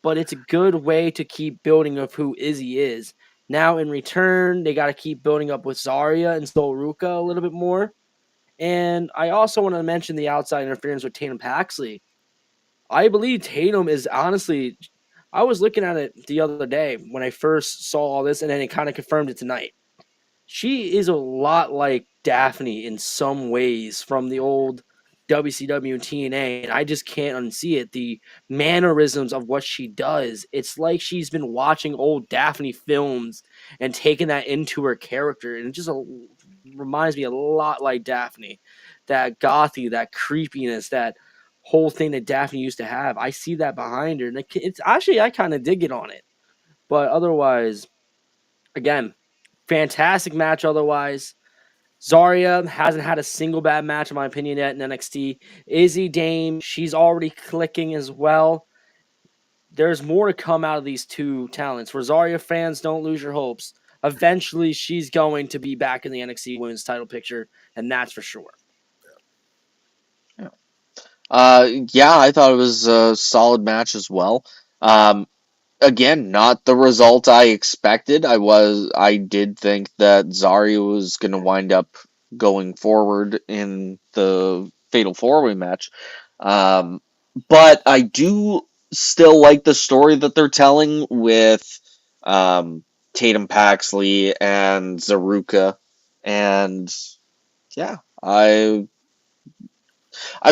But it's a good way to keep building of who Izzy is. Now, in return, they got to keep building up with Zaria and Sol Ruka a little bit more. And I also want to mention the outside interference with Tatum Paxley. I believe Tatum is honestly, I was looking at it the other day when I first saw all this, and then it kind of confirmed it tonight. She is a lot like Daphne in some ways from the old WCW and TNA, and I just can't unsee it. The mannerisms of what she does, it's like she's been watching old Daphne films and taking that into her character, and it just reminds me a lot like Daphne. That gothy, that creepiness, that whole thing that Daphne used to have. I see that behind her, and it's actually, I kind of dig it on it. But otherwise, again, fantastic match otherwise. Zaria hasn't had a single bad match, in my opinion, yet in NXT. Izzy Dame, she's already clicking as well. There's more to come out of these two talents. For Zaria fans, don't lose your hopes. Eventually, she's going to be back in the NXT Women's title picture, and that's for sure. Yeah, I thought it was a solid match as well. Again, not the result I expected. I did think that Zaria was going to wind up going forward in the Fatal 4-Way match. But I do still like the story that they're telling with Tatum Paxley and Zaruka. And yeah, I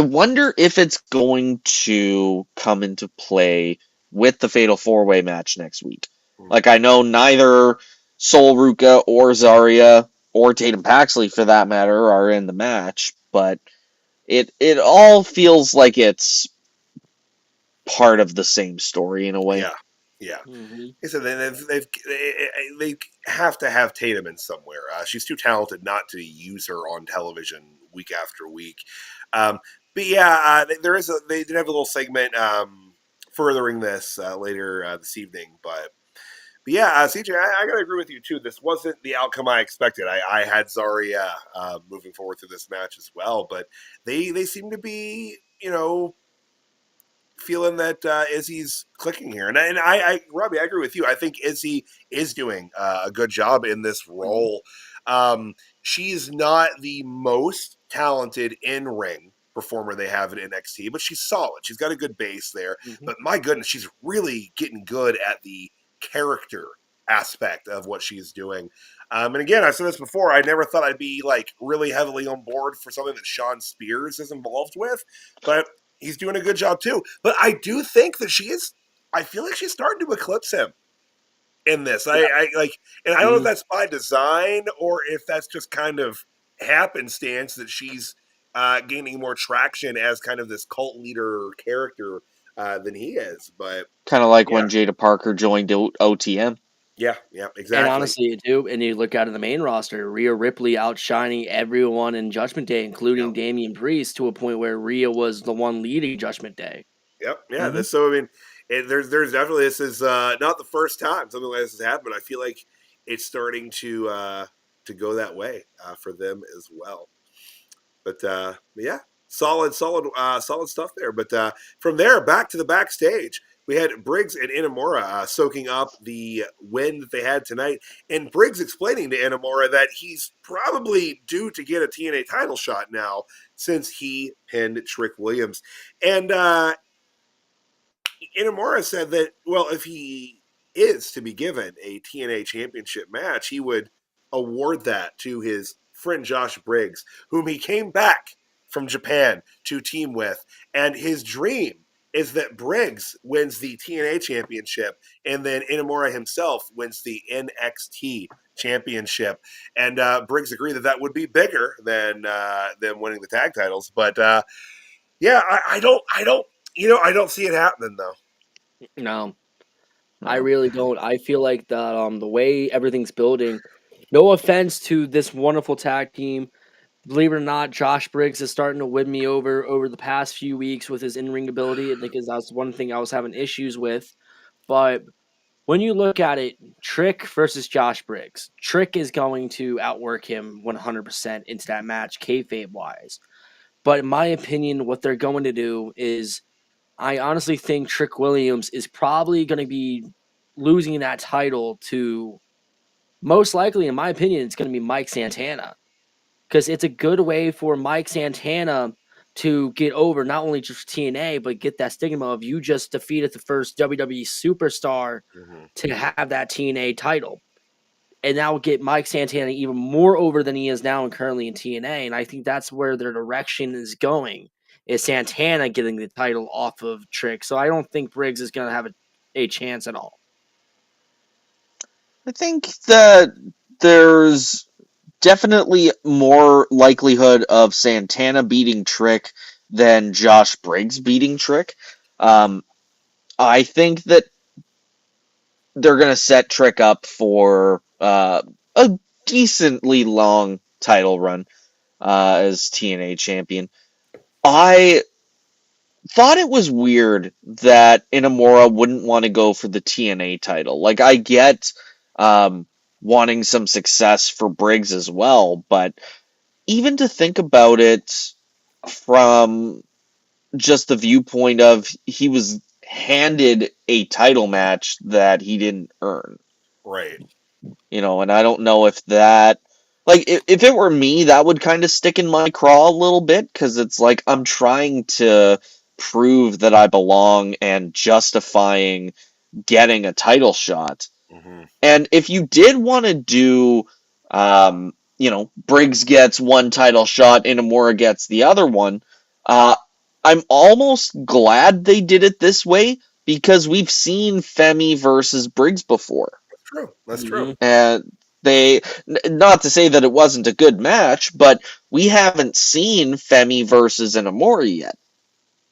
wonder if it's going to come into play with the Fatal 4-Way match next week. Like, I know neither Sol Ruka or Zaria or Tatum Paxley, for that matter, are in the match, but it all feels like it's part of the same story in a way. Yeah. Mm-hmm. So they have to have Tatum in somewhere. She's too talented not to use her on television week after week. But yeah, they did have a little segment furthering this later this evening. But yeah, CJ, I gotta agree with you too. This wasn't the outcome I expected. I had Zaria moving forward through this match as well, but they seem to be, feeling that Izzy's clicking here. And Robbie, I agree with you. I think Izzy is doing a good job in this role. She's not the most talented in-ring performer they have at NXT, but she's solid. She's got a good base there. Mm-hmm. But my goodness, she's really getting good at the character aspect of what she's doing. And again, I've said this before, I never thought I'd be like really heavily on board for something that Sean Spears is involved with, but he's doing a good job too. But I do think that I feel like she's starting to eclipse him in this. I don't know if that's by design or if that's just kind of happenstance that she's gaining more traction as kind of this cult leader character than he is. But kind of like when Jaida Parker joined OTM. Yeah, exactly. And honestly, too, and you look out of the main roster, Rhea Ripley outshining everyone in Judgment Day, including Damian Priest, to a point where Rhea was the one leading Judgment Day. Yep, yeah. So I mean, there's definitely, this is not the first time something like this has happened. I feel like it's starting to go that way for them as well. But yeah, solid stuff there. But from there, back to the backstage. We had Briggs and Inamura soaking up the win that they had tonight. And Briggs explaining to Inamura that he's probably due to get a TNA title shot now since he pinned Trick Williams. And Inamura said that, well, if he is to be given a TNA championship match, he would award that to his friend Josh Briggs, whom he came back from Japan to team with. And his dream is that Briggs wins the TNA championship and then Inamura himself wins the NXT championship. And Briggs agreed that would be bigger than winning the tag titles. But yeah, I don't see it happening though. No. I really don't. I feel like the way everything's building. No offense to this wonderful tag team. Believe it or not, Josh Briggs is starting to win me over the past few weeks with his in-ring ability. I think that's one thing I was having issues with. But when you look at it, Trick versus Josh Briggs, Trick is going to outwork him 100% into that match, kayfabe wise. But in my opinion, what they're going to do is, I honestly think Trick Williams is probably going to be losing that title to, most likely, in my opinion, it's going to be Mike Santana. Because it's a good way for Mike Santana to get over not only just TNA, but get that stigma of you just defeated the first WWE superstar to have that TNA title. And that will get Mike Santana even more over than he is now and currently in TNA. And I think that's where their direction is going, is Santana getting the title off of Trick. So I don't think Briggs is going to have a chance at all. I think that there's definitely more likelihood of Santana beating Trick than Josh Briggs beating Trick. I think that they're going to set Trick up for a decently long title run as TNA champion. I thought it was weird that Inamura wouldn't want to go for the TNA title. Like, I get wanting some success for Briggs as well, but even to think about it from just the viewpoint of he was handed a title match that he didn't earn. Right. And I don't know if that, like, if it were me, that would kind of stick in my craw a little bit, because it's like I'm trying to prove that I belong and justifying getting a title shot. Mm-hmm. And if you did want to do, Briggs gets one title shot, Inamura gets the other one, I'm almost glad they did it this way, because we've seen Femi versus Briggs before. That's true. That's true. And they, not to say that it wasn't a good match, but we haven't seen Femi versus Inamura yet.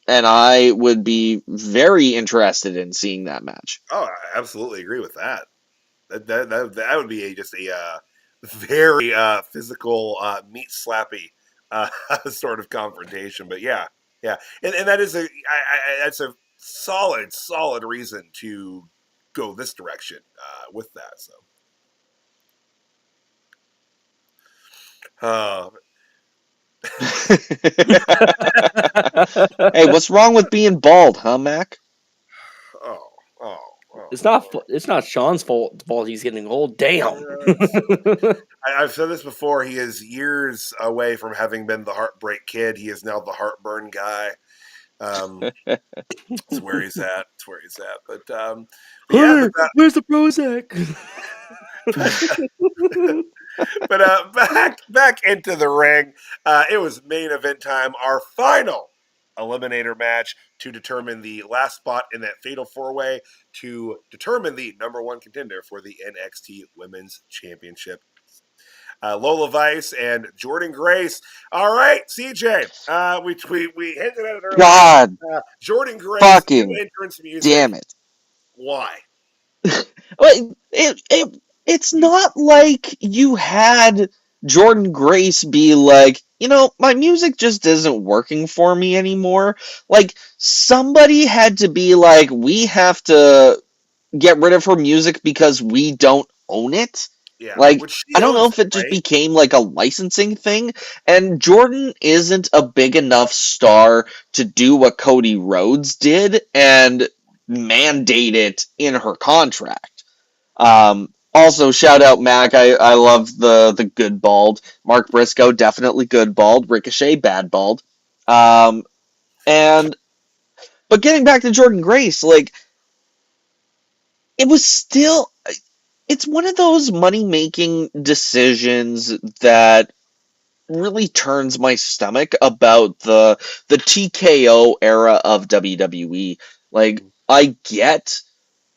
And I would be very interested in seeing that match. Oh, I absolutely agree with that. That would be just a very physical, meat slappy sort of confrontation. But yeah, and that is that's a solid reason to go this direction with that. So, Hey, what's wrong with being bald, huh, Mac? Oh. It's not Sean's fault he's getting old. Damn. I've said this before. He is years away from having been the heartbreak kid. He is now the heartburn guy. It's where he's at. But hey, where's the Prozac? But back into the ring. It was main event time. Our final eliminator match to determine the last spot in that fatal four-way to determine the number one contender for the NXT Women's Championship. Lola Vice and Jordynne Grace. All right, CJ. We hinted at it earlier. God, Jordynne Grace. fucking new entrance music. damn it! Why? It's not like you had Jordynne Grace be like, my music just isn't working for me anymore. Like, somebody had to be like, we have to get rid of her music because we don't own it. Yeah, like, I don't know if it just became like a licensing thing, and Jordynne isn't a big enough star to do what Cody Rhodes did and mandate it in her contract. Also, shout out Mac. I love the good bald. Mark Briscoe, definitely good bald. Ricochet, bad bald. But getting back to Jordynne Grace, like, it was still, it's one of those money-making decisions that really turns my stomach about the TKO era of WWE. Like, I get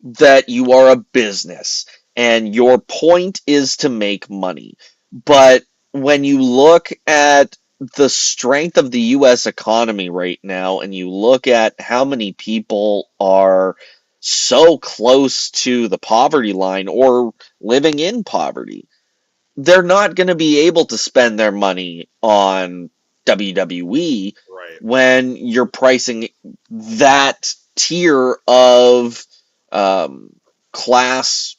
that you are a business and your point is to make money. But when you look at the strength of the US economy right now and you look at how many people are so close to the poverty line or living in poverty, they're not going to be able to spend their money on WWE Right. when you're pricing that tier of class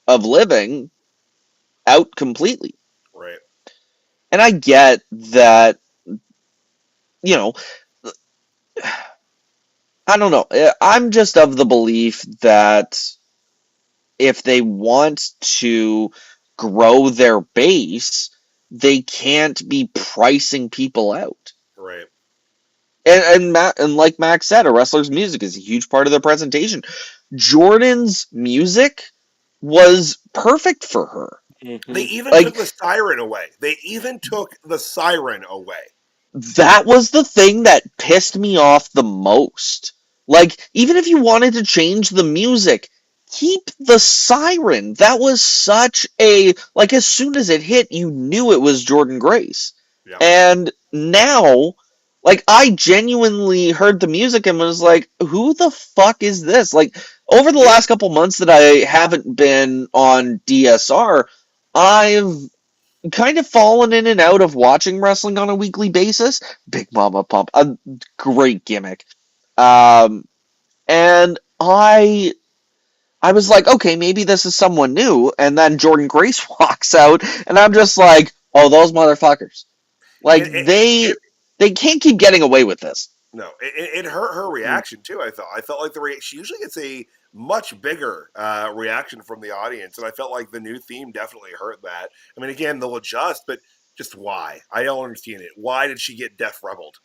of living out completely. Right. And I get that, you know, I don't know. I'm just of the belief that if they want to grow their base, they can't be pricing people out. Right. And like Max said, a wrestler's music is a huge part of their presentation. Jordynne's music was perfect for her. They even Like, took the siren away. that was the thing that pissed me off the most. Like, even if you wanted to change the music, keep the siren. That was such a, like, as soon as it hit, you knew it was Jordynne Grace. Yeah. And now, like, I genuinely heard the music and was like, who the fuck is this? Like, over the last couple months that I haven't been on DSR, I've kind of fallen in and out of watching wrestling on a weekly basis. Big Mama Pump, a great gimmick. And I was like, okay, maybe this is someone new. And then Jordynne Grace walks out, and I'm just like, oh, those motherfuckers. Like, they can't keep getting away with this. No, it hurt her reaction too. I felt like she usually gets a much bigger reaction from the audience, and I felt like the new theme definitely hurt that. I mean, again, they'll adjust, but just why? I don't understand it. Why did she get Death Rebelled?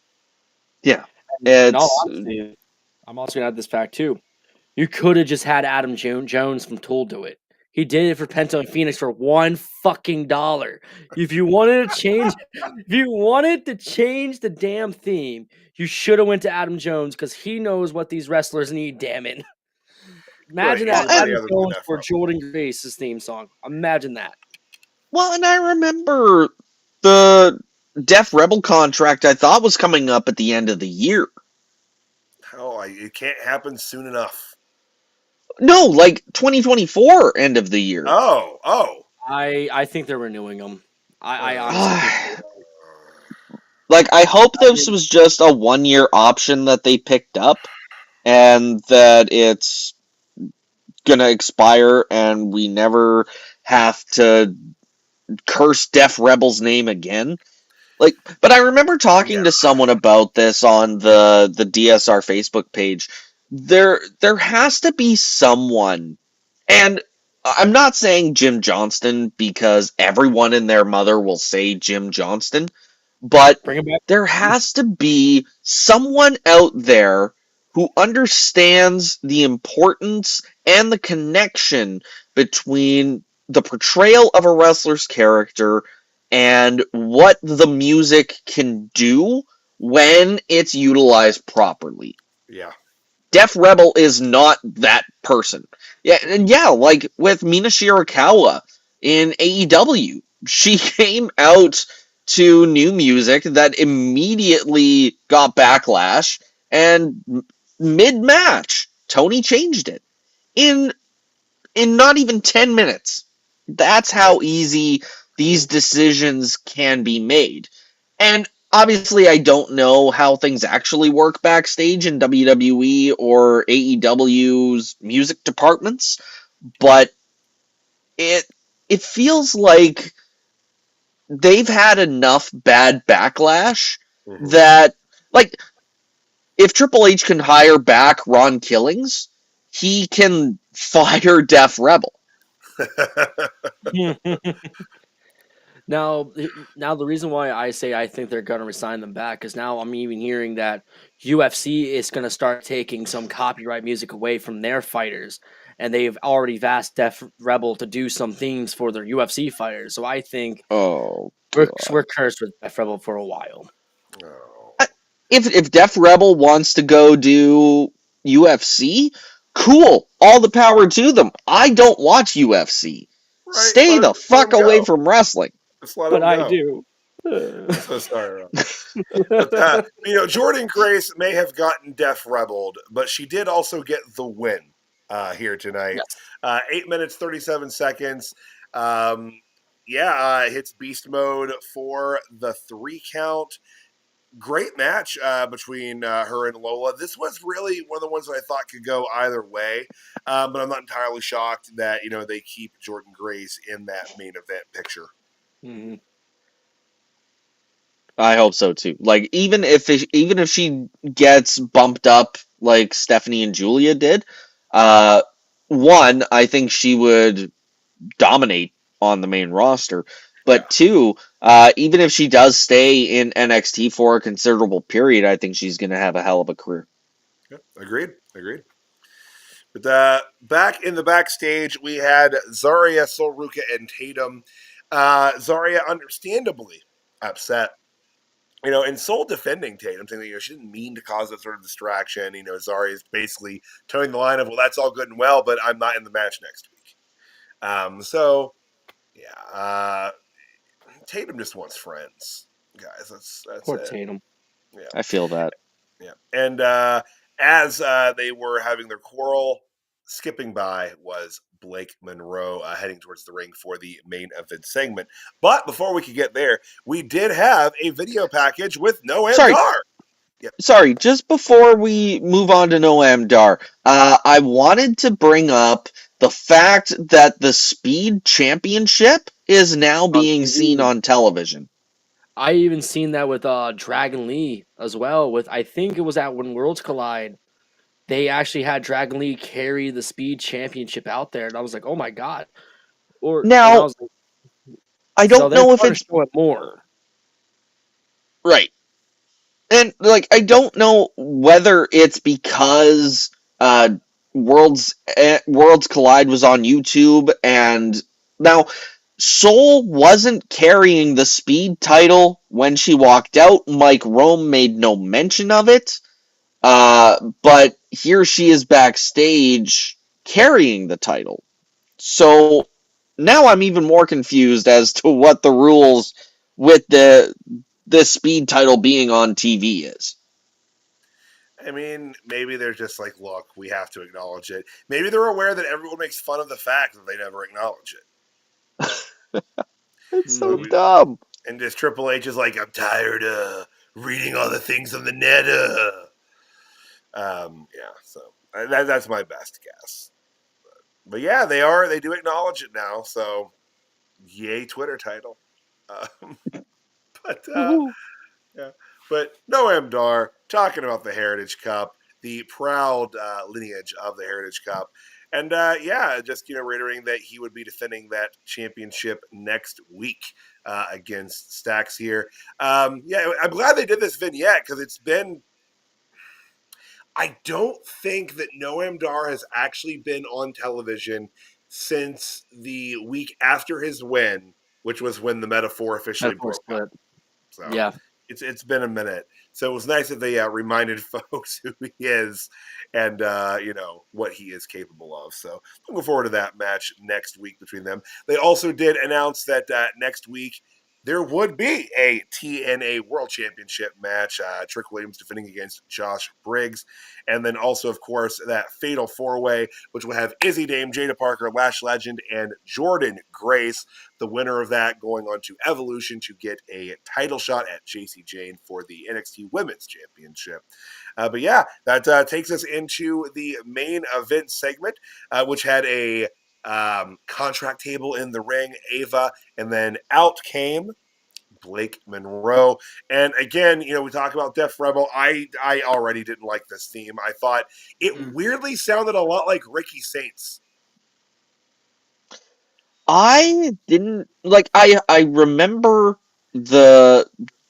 Yeah, in all honesty, I'm also gonna add this fact too. You could have just had Adam Jones from Tool do it. He did it for Penta and Phoenix for $1 fucking. If you wanted to change the damn theme, you should have went to Adam Jones because he knows what these wrestlers need. Damn it! Imagine Right, that Adam Jones for Jordynne Grace's theme song. Imagine that. Well, and I remember the Def Rebel contract I thought was coming up at the end of the year. It can't happen soon enough. No, like 2024 end of the year. Oh. I think they're renewing them. I honestly think like, I hope this was just a 1-year option that they picked up and that it's gonna expire and we never have to curse Def Rebel's name again. Like, but I remember talking to someone about this on the DSR Facebook page. There has to be someone, and I'm not saying Jim Johnston because everyone and their mother will say Jim Johnston, but there has to be someone out there who understands the importance and the connection between the portrayal of a wrestler's character and what the music can do when it's utilized properly. Yeah. Def Rebel is not that person. Yeah, like with Mina Shirakawa in AEW, she came out to new music that immediately got backlash, and mid-match, Tony changed it in not even 10 minutes. That's how easy these decisions can be made. And obviously, I don't know how things actually work backstage in WWE or AEW's music departments, but it feels like they've had enough bad backlash that, like, if Triple H can hire back Ron Killings, he can fire Def Rebel. Now, the reason why I say I think they're going to resign them back is now I'm even hearing that UFC is going to start taking some copyright music away from their fighters, and they've already asked Def Rebel to do some themes for their UFC fighters. So I think we're cursed with Def Rebel for a while. If Def Rebel wants to go do UFC, cool. All the power to them. I don't watch UFC. Right, stay the fuck away from wrestling. But I do. So sorry, Rob. But, Jordynne Grace may have gotten Def Rebelled, but she did also get the win. here tonight. Yes. 8 minutes, 37 seconds. Hits beast mode for the 3 count. Great match between her and Lola. This was really one of the ones that I thought could go either way, but I'm not entirely shocked that they keep Jordynne Grace in that main event picture. Mm-hmm. I hope so too. Like even if she gets bumped up like Stephanie and Julia did, one, I think she would dominate on the main roster. But two, even if she does stay in NXT for a considerable period, I think she's going to have a hell of a career. Yeah, agreed. But back in the backstage, we had Zaria, Solruka, and Tatum. Zaria, understandably upset. And Soul defending Tatum, saying that she didn't mean to cause that sort of distraction. Zaria is basically towing the line of, well, that's all good and well, but I'm not in the match next week. Tatum just wants friends, guys. That's Poor it. Tatum. Yeah, I feel that. Yeah, and as they were having their quarrel, skipping by was Blake Monroe heading towards the ring for the main event segment. But before we could get there, we did have a video package with Noam Dar. Yep. Sorry, just before we move on to Noam Dar, I wanted to bring up the fact that the Speed Championship is now being seen on television. I even seen that with Dragon Lee as well. I think it was at When Worlds Collide. They actually had Dragon Lee carry the Speed Championship out there, and I was like, "Oh my god!" Now, I don't know if it's show it more. Right. And I don't know whether it's because Worlds Collide was on YouTube, and now Soul wasn't carrying the Speed title when she walked out. Mike Rome made no mention of it, but here she is backstage carrying the title. So now I'm even more confused as to what the rules with the Speed title being on TV is. I mean, maybe they're just like, look, we have to acknowledge it. Maybe they're aware that everyone makes fun of the fact that they never acknowledge it. It's so dumb. And just Triple H is like, I'm tired of reading all the things on the net. So that's my best guess. But yeah, they do acknowledge it now. So yay, Twitter title. But Noam Dar talking about the Heritage Cup, the proud lineage of the Heritage Cup. And just reiterating that he would be defending that championship next week against Stacks here. I'm glad they did this vignette because it's been. I don't think that Noam Dar has actually been on television since the week after his win, which was when the metaphor officially broke up. So yeah. It's been a minute. So it was nice that they reminded folks who he is and, what he is capable of. So looking forward to that match next week between them. They also did announce that next week there would be a TNA World Championship match. Trick Williams defending against Josh Briggs. And then also, of course, that Fatal 4-Way, which will have Izzi Dame, Jaida Parker, Lash Legend, and Jordynne Grace. The winner of that going on to Evolution to get a title shot at JC Jane for the NXT Women's Championship. That takes us into the main event segment, which had a contract table in the ring, Ava, and then out came Blake Monroe. And again, we talk about Def Rebel. I already didn't like this theme. I thought it weirdly sounded a lot like Ricky Saints. I didn't I remember the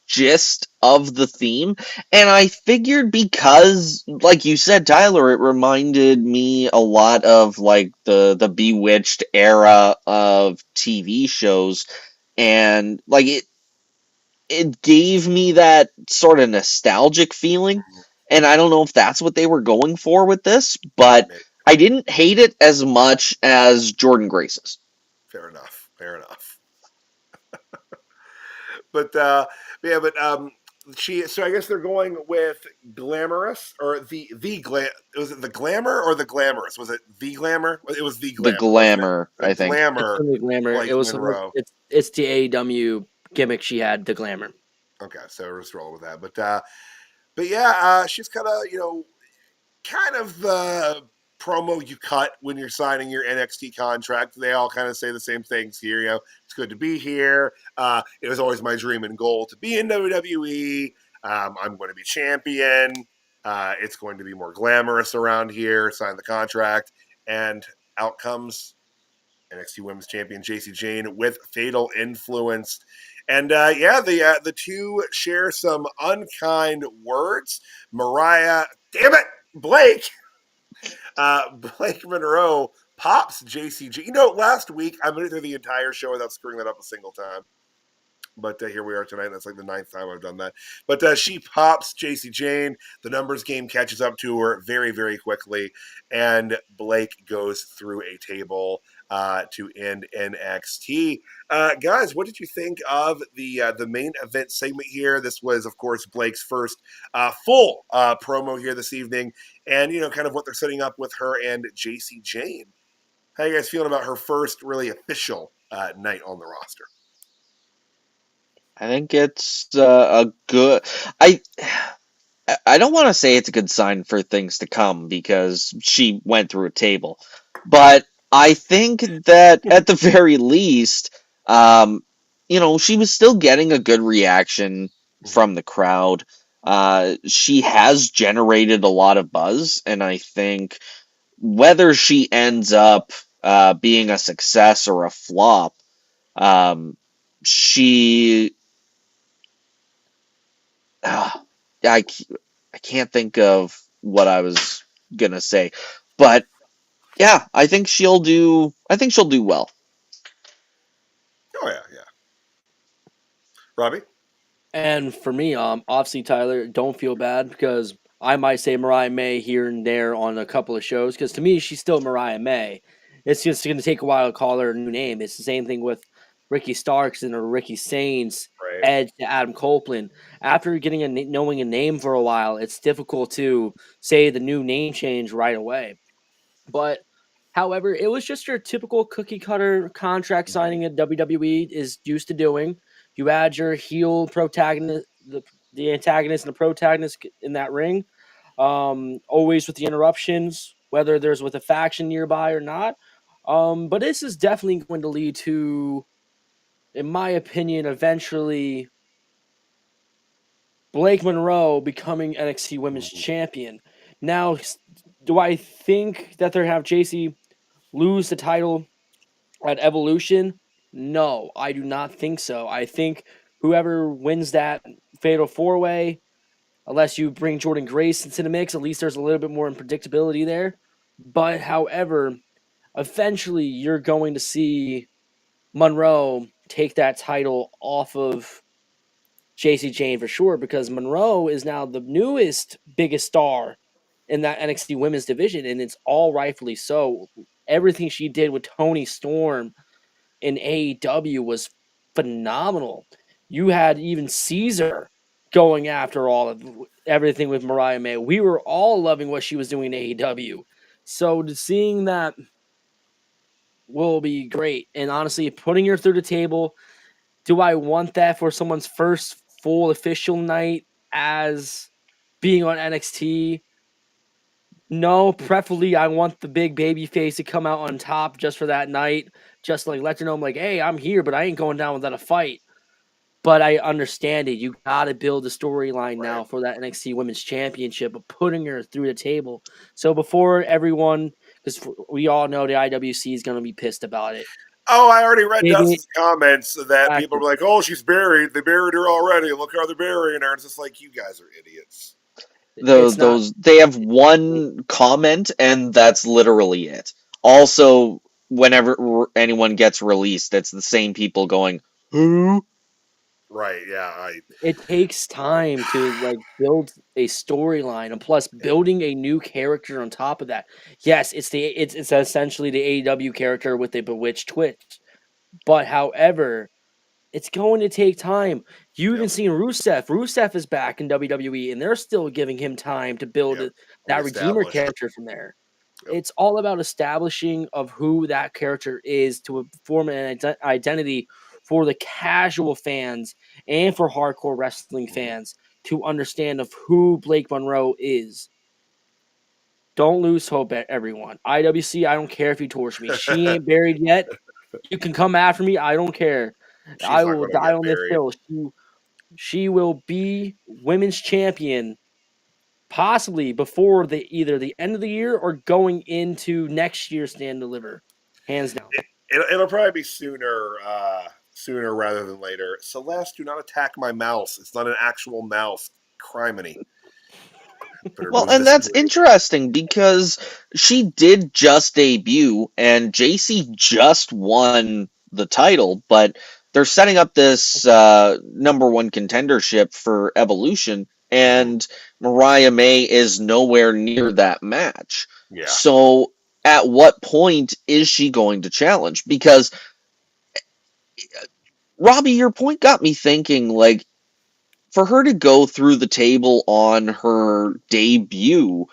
gist of the theme, and I figured because, like you said, Tyler, it reminded me a lot of the Bewitched era of TV shows, and it gave me that sort of nostalgic feeling, and I don't know if that's what they were going for with this, but I didn't hate it as much as Jordynne Grace's. Fair enough. But So I guess they're going with glamorous or was it the glamour or the glamorous? Was it the glamour? It was the The glamour, wasn't it? glamour, The I think. It's glamour, the glamour. It Blake was Monroe. it's the AEW gimmick she had, the glamour. Okay, so we're just rolling with that. But yeah, she's kind of the promo you cut when you're signing your NXT contract. They all kind of say the same things here. It's good to be here. It was always my dream and goal to be in WWE. I'm going to be champion. It's going to be more glamorous around here. Sign the contract, and out comes NXT Women's Champion Jacy Jayne with Fatal Influence. And the two share some unkind words. Mariah, damn it, Blake Monroe pops JCG. Last week I made it through the entire show without screwing that up a single time. But here we are tonight. That's like the 9th time I've done that. But she pops Jacy Jayne. The numbers game catches up to her very, very quickly. And Blake goes through a table to end NXT. Guys, what did you think of the main event segment here? This was, of course, Blake's first full promo here this evening. And, kind of what they're setting up with her and Jacy Jayne. How you guys feeling about her first really official night on the roster? I think it's a good. I don't want to say it's a good sign for things to come because she went through a table, but I think that at the very least, she was still getting a good reaction from the crowd. She has generated a lot of buzz, and I think whether she ends up being a success or a flop, she I can't think of what I was gonna say, but yeah, I think she'll do well. Oh yeah. Robbie? And for me, obviously, Tyler, don't feel bad because I might say Mariah May here and there on a couple of shows because to me, she's still Mariah May. It's just going to take a while to call her a new name. It's the same thing with Ricky Starks and Ricky Saints, Right. Edge to Adam Copeland. After getting knowing a name for a while, it's difficult to say the new name change right away. But however, it was just your typical cookie cutter contract signing that WWE is used to doing. You add your heel protagonist, the antagonist and the protagonist in that ring, always with the interruptions, whether there's with a faction nearby or not. But this is definitely going to lead to, in my opinion, eventually Blake Monroe becoming NXT Women's Champion. Now, do I think that they're going to have JC lose the title at Evolution? No, I do not think so. I think whoever wins that Fatal 4-Way, unless you bring Jordynne Grace into the mix, at least there's a little bit more unpredictability there. But however, eventually you're going to see Monroe take that title off of Jacy Jayne for sure because Monroe is now the newest biggest star in that NXT women's division, and it's all rightfully so. Everything she did with Toni Storm in AEW was phenomenal. You had even Caesar going after everything with Mariah May. We were all loving what she was doing in AEW. So seeing that will be great. And honestly, putting her through the table, do I want that for someone's first full official night as being on NXT? No, preferably I want the big baby face to come out on top just for that night. Just like let you know I'm like, hey, I'm here, but I ain't going down without a fight. But I understand it. You gotta build a storyline now for that NXT Women's Championship of putting her through the table. So before everyone, because we all know the IWC is gonna be pissed about it. Oh, I already read Maybe- Dustin's comments that Exactly. people were like, "Oh, she's buried. They buried her already. Look how they're burying her." It's just like, you guys are idiots. They have one comment and that's literally it. Also, whenever anyone gets released, it's the same people going, "Who?" Right? Yeah. It takes time to build a storyline, and plus building a new character on top of that. Yes, it's essentially the AEW character with a bewitched twitch, but however, it's going to take time. You even seen Rusev. Rusev is back in WWE, and they're still giving him time to build that Redeemer character from there. Yep. It's all about establishing of who that character is to form an identity for the casual fans and for hardcore wrestling fans to understand of who Blake Monroe is. Don't lose hope, everyone. IWC, I don't care if you torch me. She ain't buried yet. You can come after me. I don't care. I will die on this hill. She will be women's champion possibly before either the end of the year or going into next year's Stand and Deliver. Hands down. It'll probably be sooner rather than later. Celeste, do not attack my mouse. It's not an actual mouse. Criminy. Well, and that's interesting because she did just debut and JC just won the title, but they're setting up this number one contendership for Evolution, and Mariah May is nowhere near that match. Yeah. So at what point is she going to challenge? Because, Robbie, your point got me thinking, like, for her to go through the table on her debut,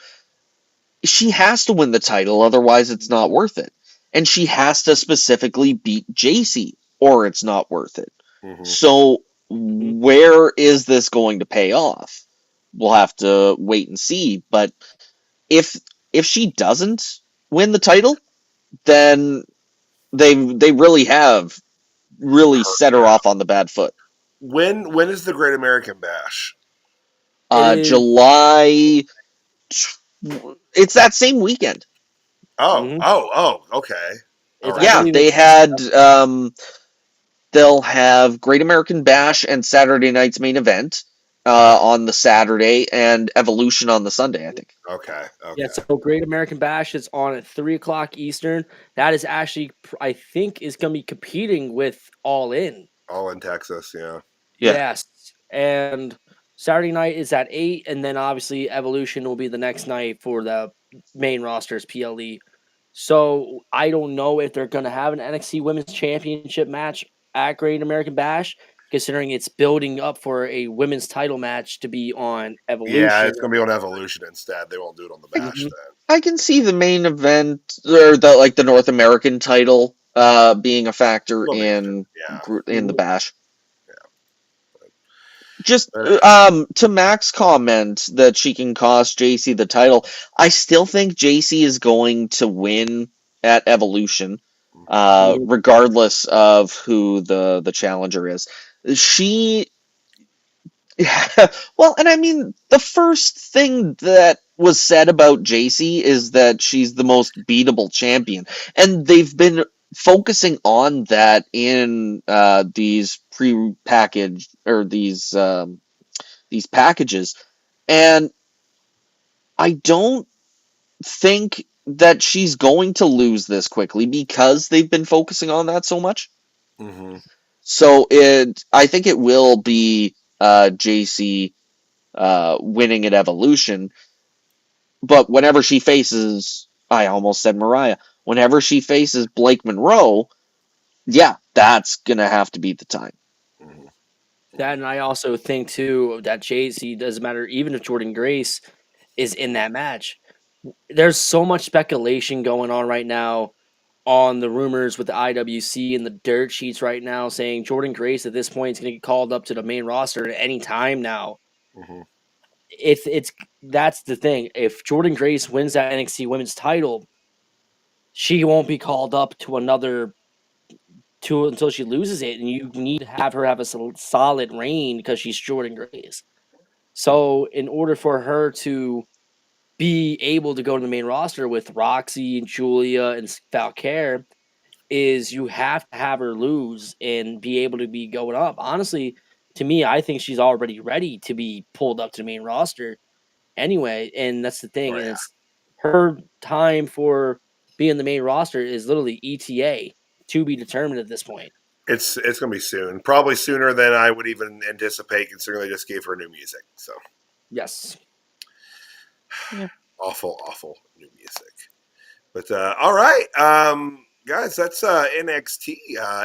she has to win the title, otherwise it's not worth it. And she has to specifically beat JC, or it's not worth it. Mm-hmm. So where is this going to pay off? We'll have to wait and see. But if she doesn't win the title, then they really have set her off on the bad foot. When is the Great American Bash? July. It's that same weekend. Okay. Yeah, they had. They'll have Great American Bash and Saturday night's main event on the Saturday, and Evolution on the Sunday, I think. Okay. Yeah, so Great American Bash is on at 3:00 Eastern. That is actually, I think, is going to be competing with All In. All in Texas, yeah. Yes, and Saturday night is at 8, and then obviously Evolution will be the next night for the main roster's PLE. So I don't know if they're going to have an NXT Women's Championship match at Great American Bash, considering it's building up for a women's title match to be on Evolution. Yeah, it's going to be on Evolution instead. They won't do it on the Bash then. I can see the main event, or the North American title being a factor in the Bash. Just to Mac's comment that she can cost JC the title, I still think JC is going to win at Evolution, regardless of who the challenger is. Well, and I mean, the first thing that was said about JC is that she's the most beatable champion, and they've been focusing on that in these pre-packaged or these packages, and I don't think that she's going to lose this quickly because they've been focusing on that so much. Mm-hmm. So I think it will be JC winning at Evolution, but whenever she faces, I almost said Mariah, whenever she faces Blake Monroe, yeah, that's going to have to be the time. That, and I also think, too, that JC doesn't matter, even if Jordynne Grace is in that match. There's so much speculation going on right now on the rumors with the IWC and the dirt sheets right now saying Jordynne Grace at this point is going to get called up to the main roster at any time now. Mm-hmm. That's the thing. If Jordynne Grace wins that NXT Women's title, she won't be called up to until she loses it, and you need to have her have a solid reign because she's Jordynne Grace. So in order for her to be able to go to the main roster with Roxy and Julia and Valkyrie, is you have to have her lose and be able to be going up. Honestly, to me, I think she's already ready to be pulled up to the main roster anyway, and that's the thing. And it's her time for being the main roster is literally ETA, to be determined at this point. It's going to be soon. Probably sooner than I would even anticipate, considering they just gave her new music. So, yes. Yeah. Awful new music. But, all right. Guys, that's NXT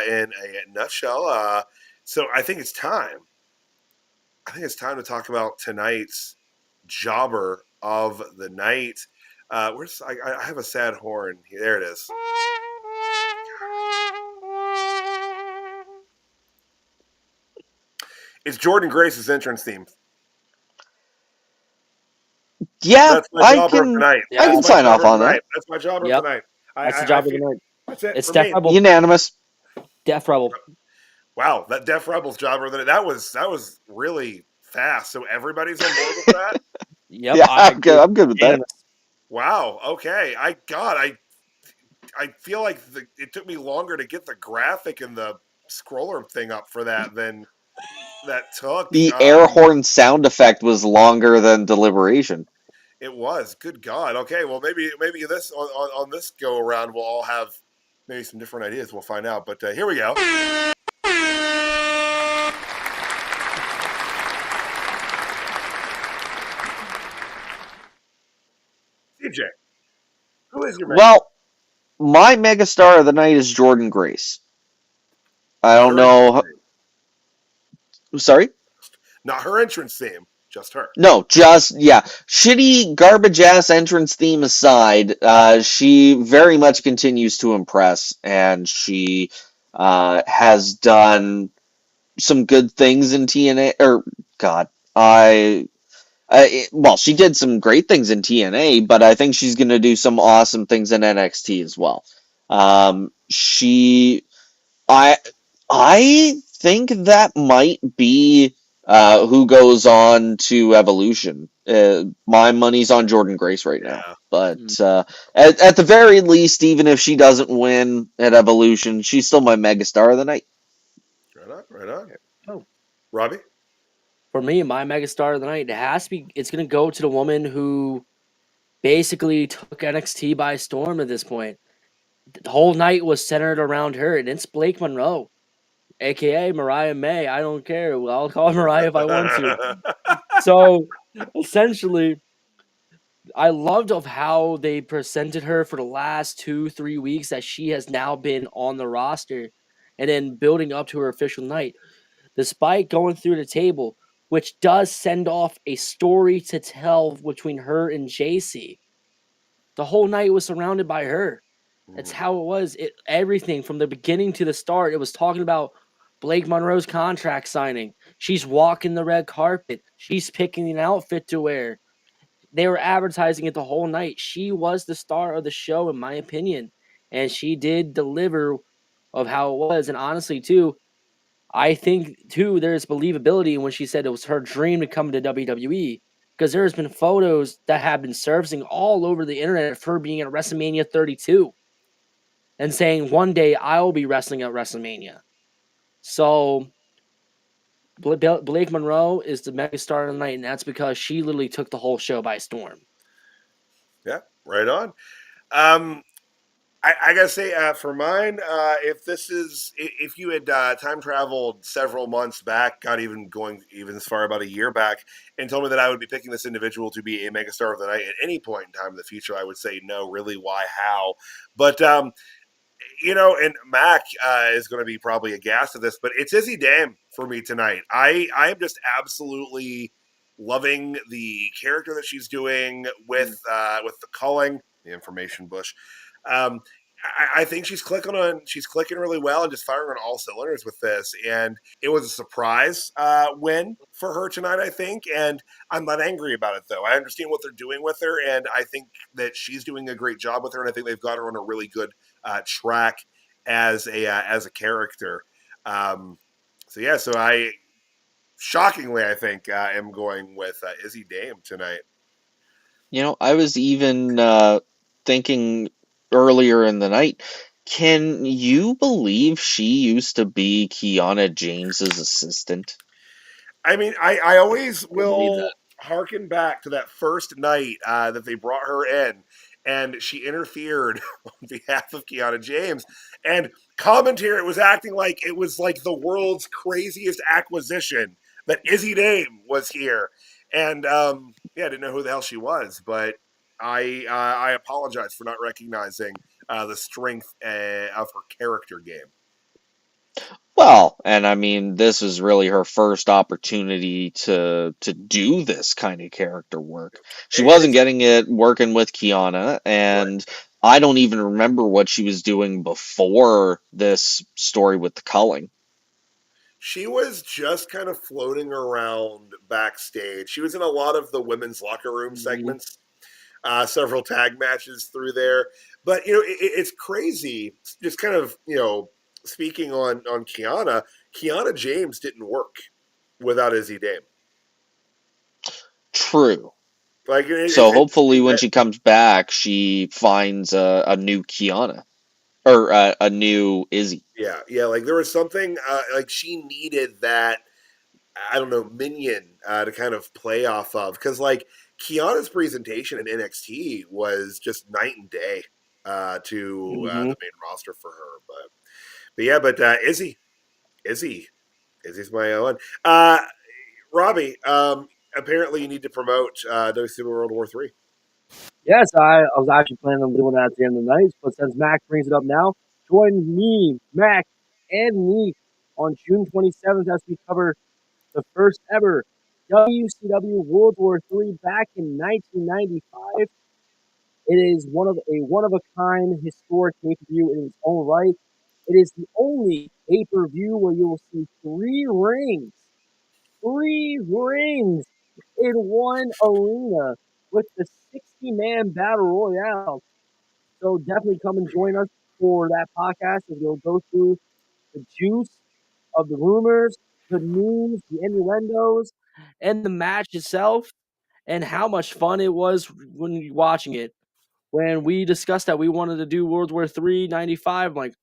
in a nutshell. So I think it's time I think it's time to talk about tonight's jobber of the night. I have a sad horn. There it is. It's Jordynne Grace's entrance theme. Yeah, That's my I jobber of the can. night. I Yeah. can That's my sign off jobber of on the that. night. That's my jobber of Yep. the night. That's the job of the feel- night. That's it It's for Death me. Rebel. Unanimous. Death Rebel. Wow, that Def Rebels jobber of the night. That was really fast. So everybody's on board with that. Yep, Yeah, I I'm good. agree. I'm good with that. Unanimous. Wow. Okay. I feel like it took me longer to get the graphic and the scroller thing up for that than that took. The air horn sound effect was longer than deliberation. It was. Good God. Okay. Well, maybe this on this go around we'll all have maybe some different ideas. We'll find out. But here we go. CJ, who is your man? Well, my megastar of the night is Jordynne Grace. I don't know. Sorry? Not her entrance theme, just her. No, just, yeah. Shitty, garbage ass entrance theme aside, she very much continues to impress, and she has done some good things in TNA. Or, God, well, she did some great things in TNA, but I think she's going to do some awesome things in NXT as well. I I think that might be who goes on to Evolution. My money's on Jordynne Grace right now. Yeah. But at the very least, even if she doesn't win at Evolution, she's still my megastar of the night. Right on. Right on. Oh. Robbie? For me, my megastar of the night, it's going to go to the woman who basically took NXT by storm at this point. The whole night was centered around her, and it's Blake Monroe, aka Mariah May. I don't care. I'll call her Mariah if I want to. So essentially, I loved of how they presented her for the last 2-3 weeks that she has now been on the roster, and then building up to her official night. Despite going through the table, which does send off a story to tell between her and JC. The whole night was surrounded by her. That's how it was. Everything from the beginning to the start, it was talking about Blake Monroe's contract signing. She's walking the red carpet. She's picking an outfit to wear. They were advertising it the whole night. She was the star of the show, in my opinion. And she did deliver of how it was. And honestly, too, I think, too, there's believability when she said it was her dream to come to WWE. Because there's been photos that have been surfacing all over the internet of her being at WrestleMania 32. And saying, one day I'll be wrestling at WrestleMania. So, Blake Monroe is the megastar of the night, and that's because she literally took the whole show by storm. Yeah, right on. I gotta say, for mine, if you had time traveled several months back, not even going even as far about a year back, and told me that I would be picking this individual to be a megastar of the night at any point in time in the future, I would say no, really, why, how? But and Mac is going to be probably aghast at this, but it's Izzi Dame for me tonight. I am just absolutely loving the character that she's doing with the culling, the information bush. I think she's clicking really well and just firing on all cylinders with this. And it was a surprise win for her tonight, I think. And I'm not angry about it, though. I understand what they're doing with her, and I think that she's doing a great job with her. And I think they've got her on a really good track as a character. So I shockingly, I think, am going with Izzi Dame tonight. I was even thinking earlier in the night, can you believe she used to be Kiana James's assistant? I mean, I always will harken back to that first night that they brought her in, and she interfered on behalf of Kiana James. And commentary was acting like it was like the world's craziest acquisition that Izzi Dame was here. And I didn't know who the hell she was, but I apologize for not recognizing the strength of her character game. Well, and I mean, this is really her first opportunity to do this kind of character work. She And wasn't it's getting it working with Kiana, right. and I don't even remember what she was doing before this story with the culling. She was just kind of floating around backstage. She was in a lot of the women's locker room Mhm. segments, several tag matches through there. But it's crazy. Just kind of speaking on Kiana. Kiana James didn't work without Izzy Dame. True. Like So hopefully, when that, she comes back, she finds a new Kiana or a new Izzy. yeah. Like there was something like she needed that. I don't know, minion to kind of play off of, because like Kiana's presentation in NXT was just night and day to Mhm. the main roster for her. But yeah, but Izzy's my one. Robbie, apparently you need to promote WCW World War III. Yes, I was actually planning on doing that at the end of the night, but since Mac brings it up now, join me, Mac, and me on June 27th as we cover the first ever WCW World War III back in 1995. It is one of a kind historic pay per view in its own right. It is the only pay per view where you will see three rings in one arena with the 60-man battle royale. So definitely come and join us for that podcast as we'll go through the juice of the rumors, the news, the innuendos, and the match itself, and how much fun it was when you're watching it. When we discussed that we wanted to do World War III 95, I'm like,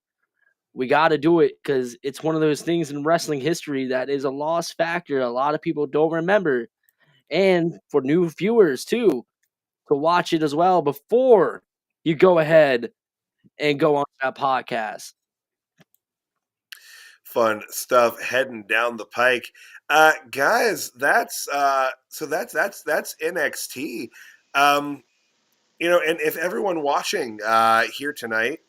we got to do it because it's one of those things in wrestling history that is a lost factor. A lot of people don't remember. And for new viewers, too, to watch it as well before you go ahead and go on that podcast. Fun stuff heading down the pike, guys. That's that's NXT. Um, and if everyone watching here tonight,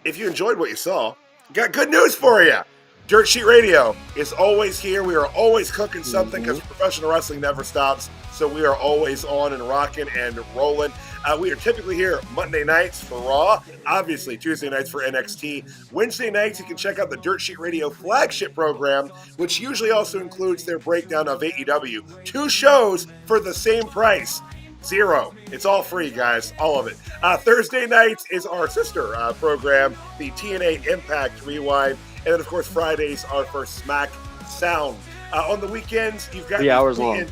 if you enjoyed what you saw, got good news for you. Dirt Sheet Radio is always here. We are always cooking something because Mhm. professional wrestling never stops. So we are always on and rocking and rolling. We are typically here Monday nights for Raw, obviously Tuesday nights for NXT. Wednesday nights, you can check out the Dirt Sheet Radio flagship program, which usually also includes their breakdown of AEW. 2 shows for the same price. 0. It's all free, guys. All of it. Thursday nights is our sister program, the TNA Impact Rewind. And then, of course, Fridays are for Smack Sound. On the weekends, you've got 3 hours long.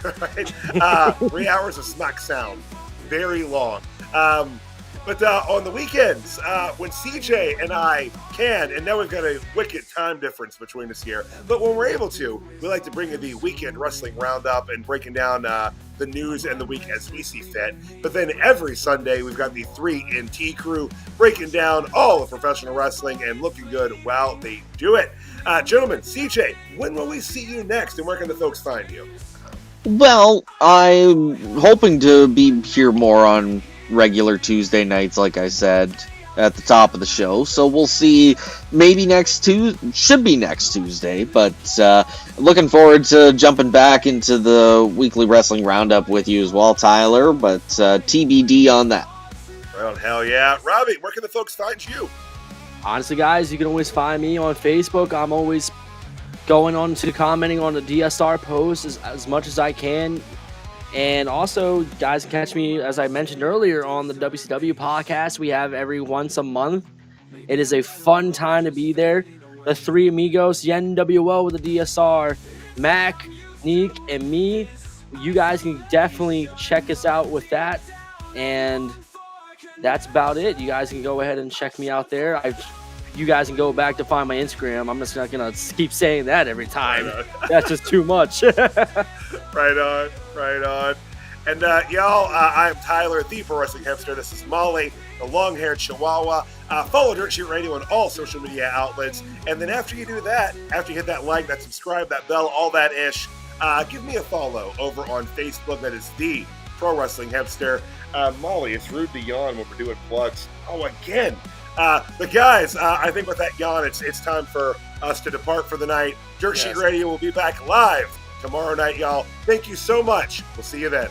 right? 3 hours of Smack Sound. Very long. But on the weekends, when CJ and I can, and now we've got a wicked time difference between us here, but when we're able to, we like to bring you the weekend wrestling roundup and breaking down the news and the week as we see fit. But then every Sunday, we've got the 3NT crew breaking down all of professional wrestling and looking good while they do it. Gentlemen, CJ, when will we see you next, and where can the folks find you? Well, I'm hoping to be here more on regular Tuesday nights, like I said at the top of the show. So we'll see. Maybe next Tuesday, should be next Tuesday. But looking forward to jumping back into the weekly wrestling roundup with you as well, Tyler. But TBD on that. Well, hell yeah, Robbie, where can the folks find you? Honestly, guys, you can always find me on Facebook. I'm always going on to commenting on the DSR posts as much as I can. And also, guys can catch me, as I mentioned earlier, on the WCW podcast we have every once a month. It is a fun time to be there. The three amigos, the NWO with the DSR, Mac, Neek, and me. You guys can definitely check us out with that. And that's about it. You guys can go ahead and check me out there. You guys can go back to find my Instagram. I'm just not gonna keep saying that every time. That's just too much. Right on. And y'all, I'm Tyler, the Pro Wrestling Hipster. This is Molly, the long-haired Chihuahua. Follow Dirt Sheet Radio on all social media outlets. And then after you do that, after you hit that like, that subscribe, that bell, all that ish, give me a follow over on Facebook. That is the Pro Wrestling Hipster. Molly, it's rude to yawn when we're doing plugs. Oh, again. But guys, I think with that yawn, it's time for us to depart for the night. Dirt Sheet Radio will be back live tomorrow night, y'all. Thank you so much. We'll see you then.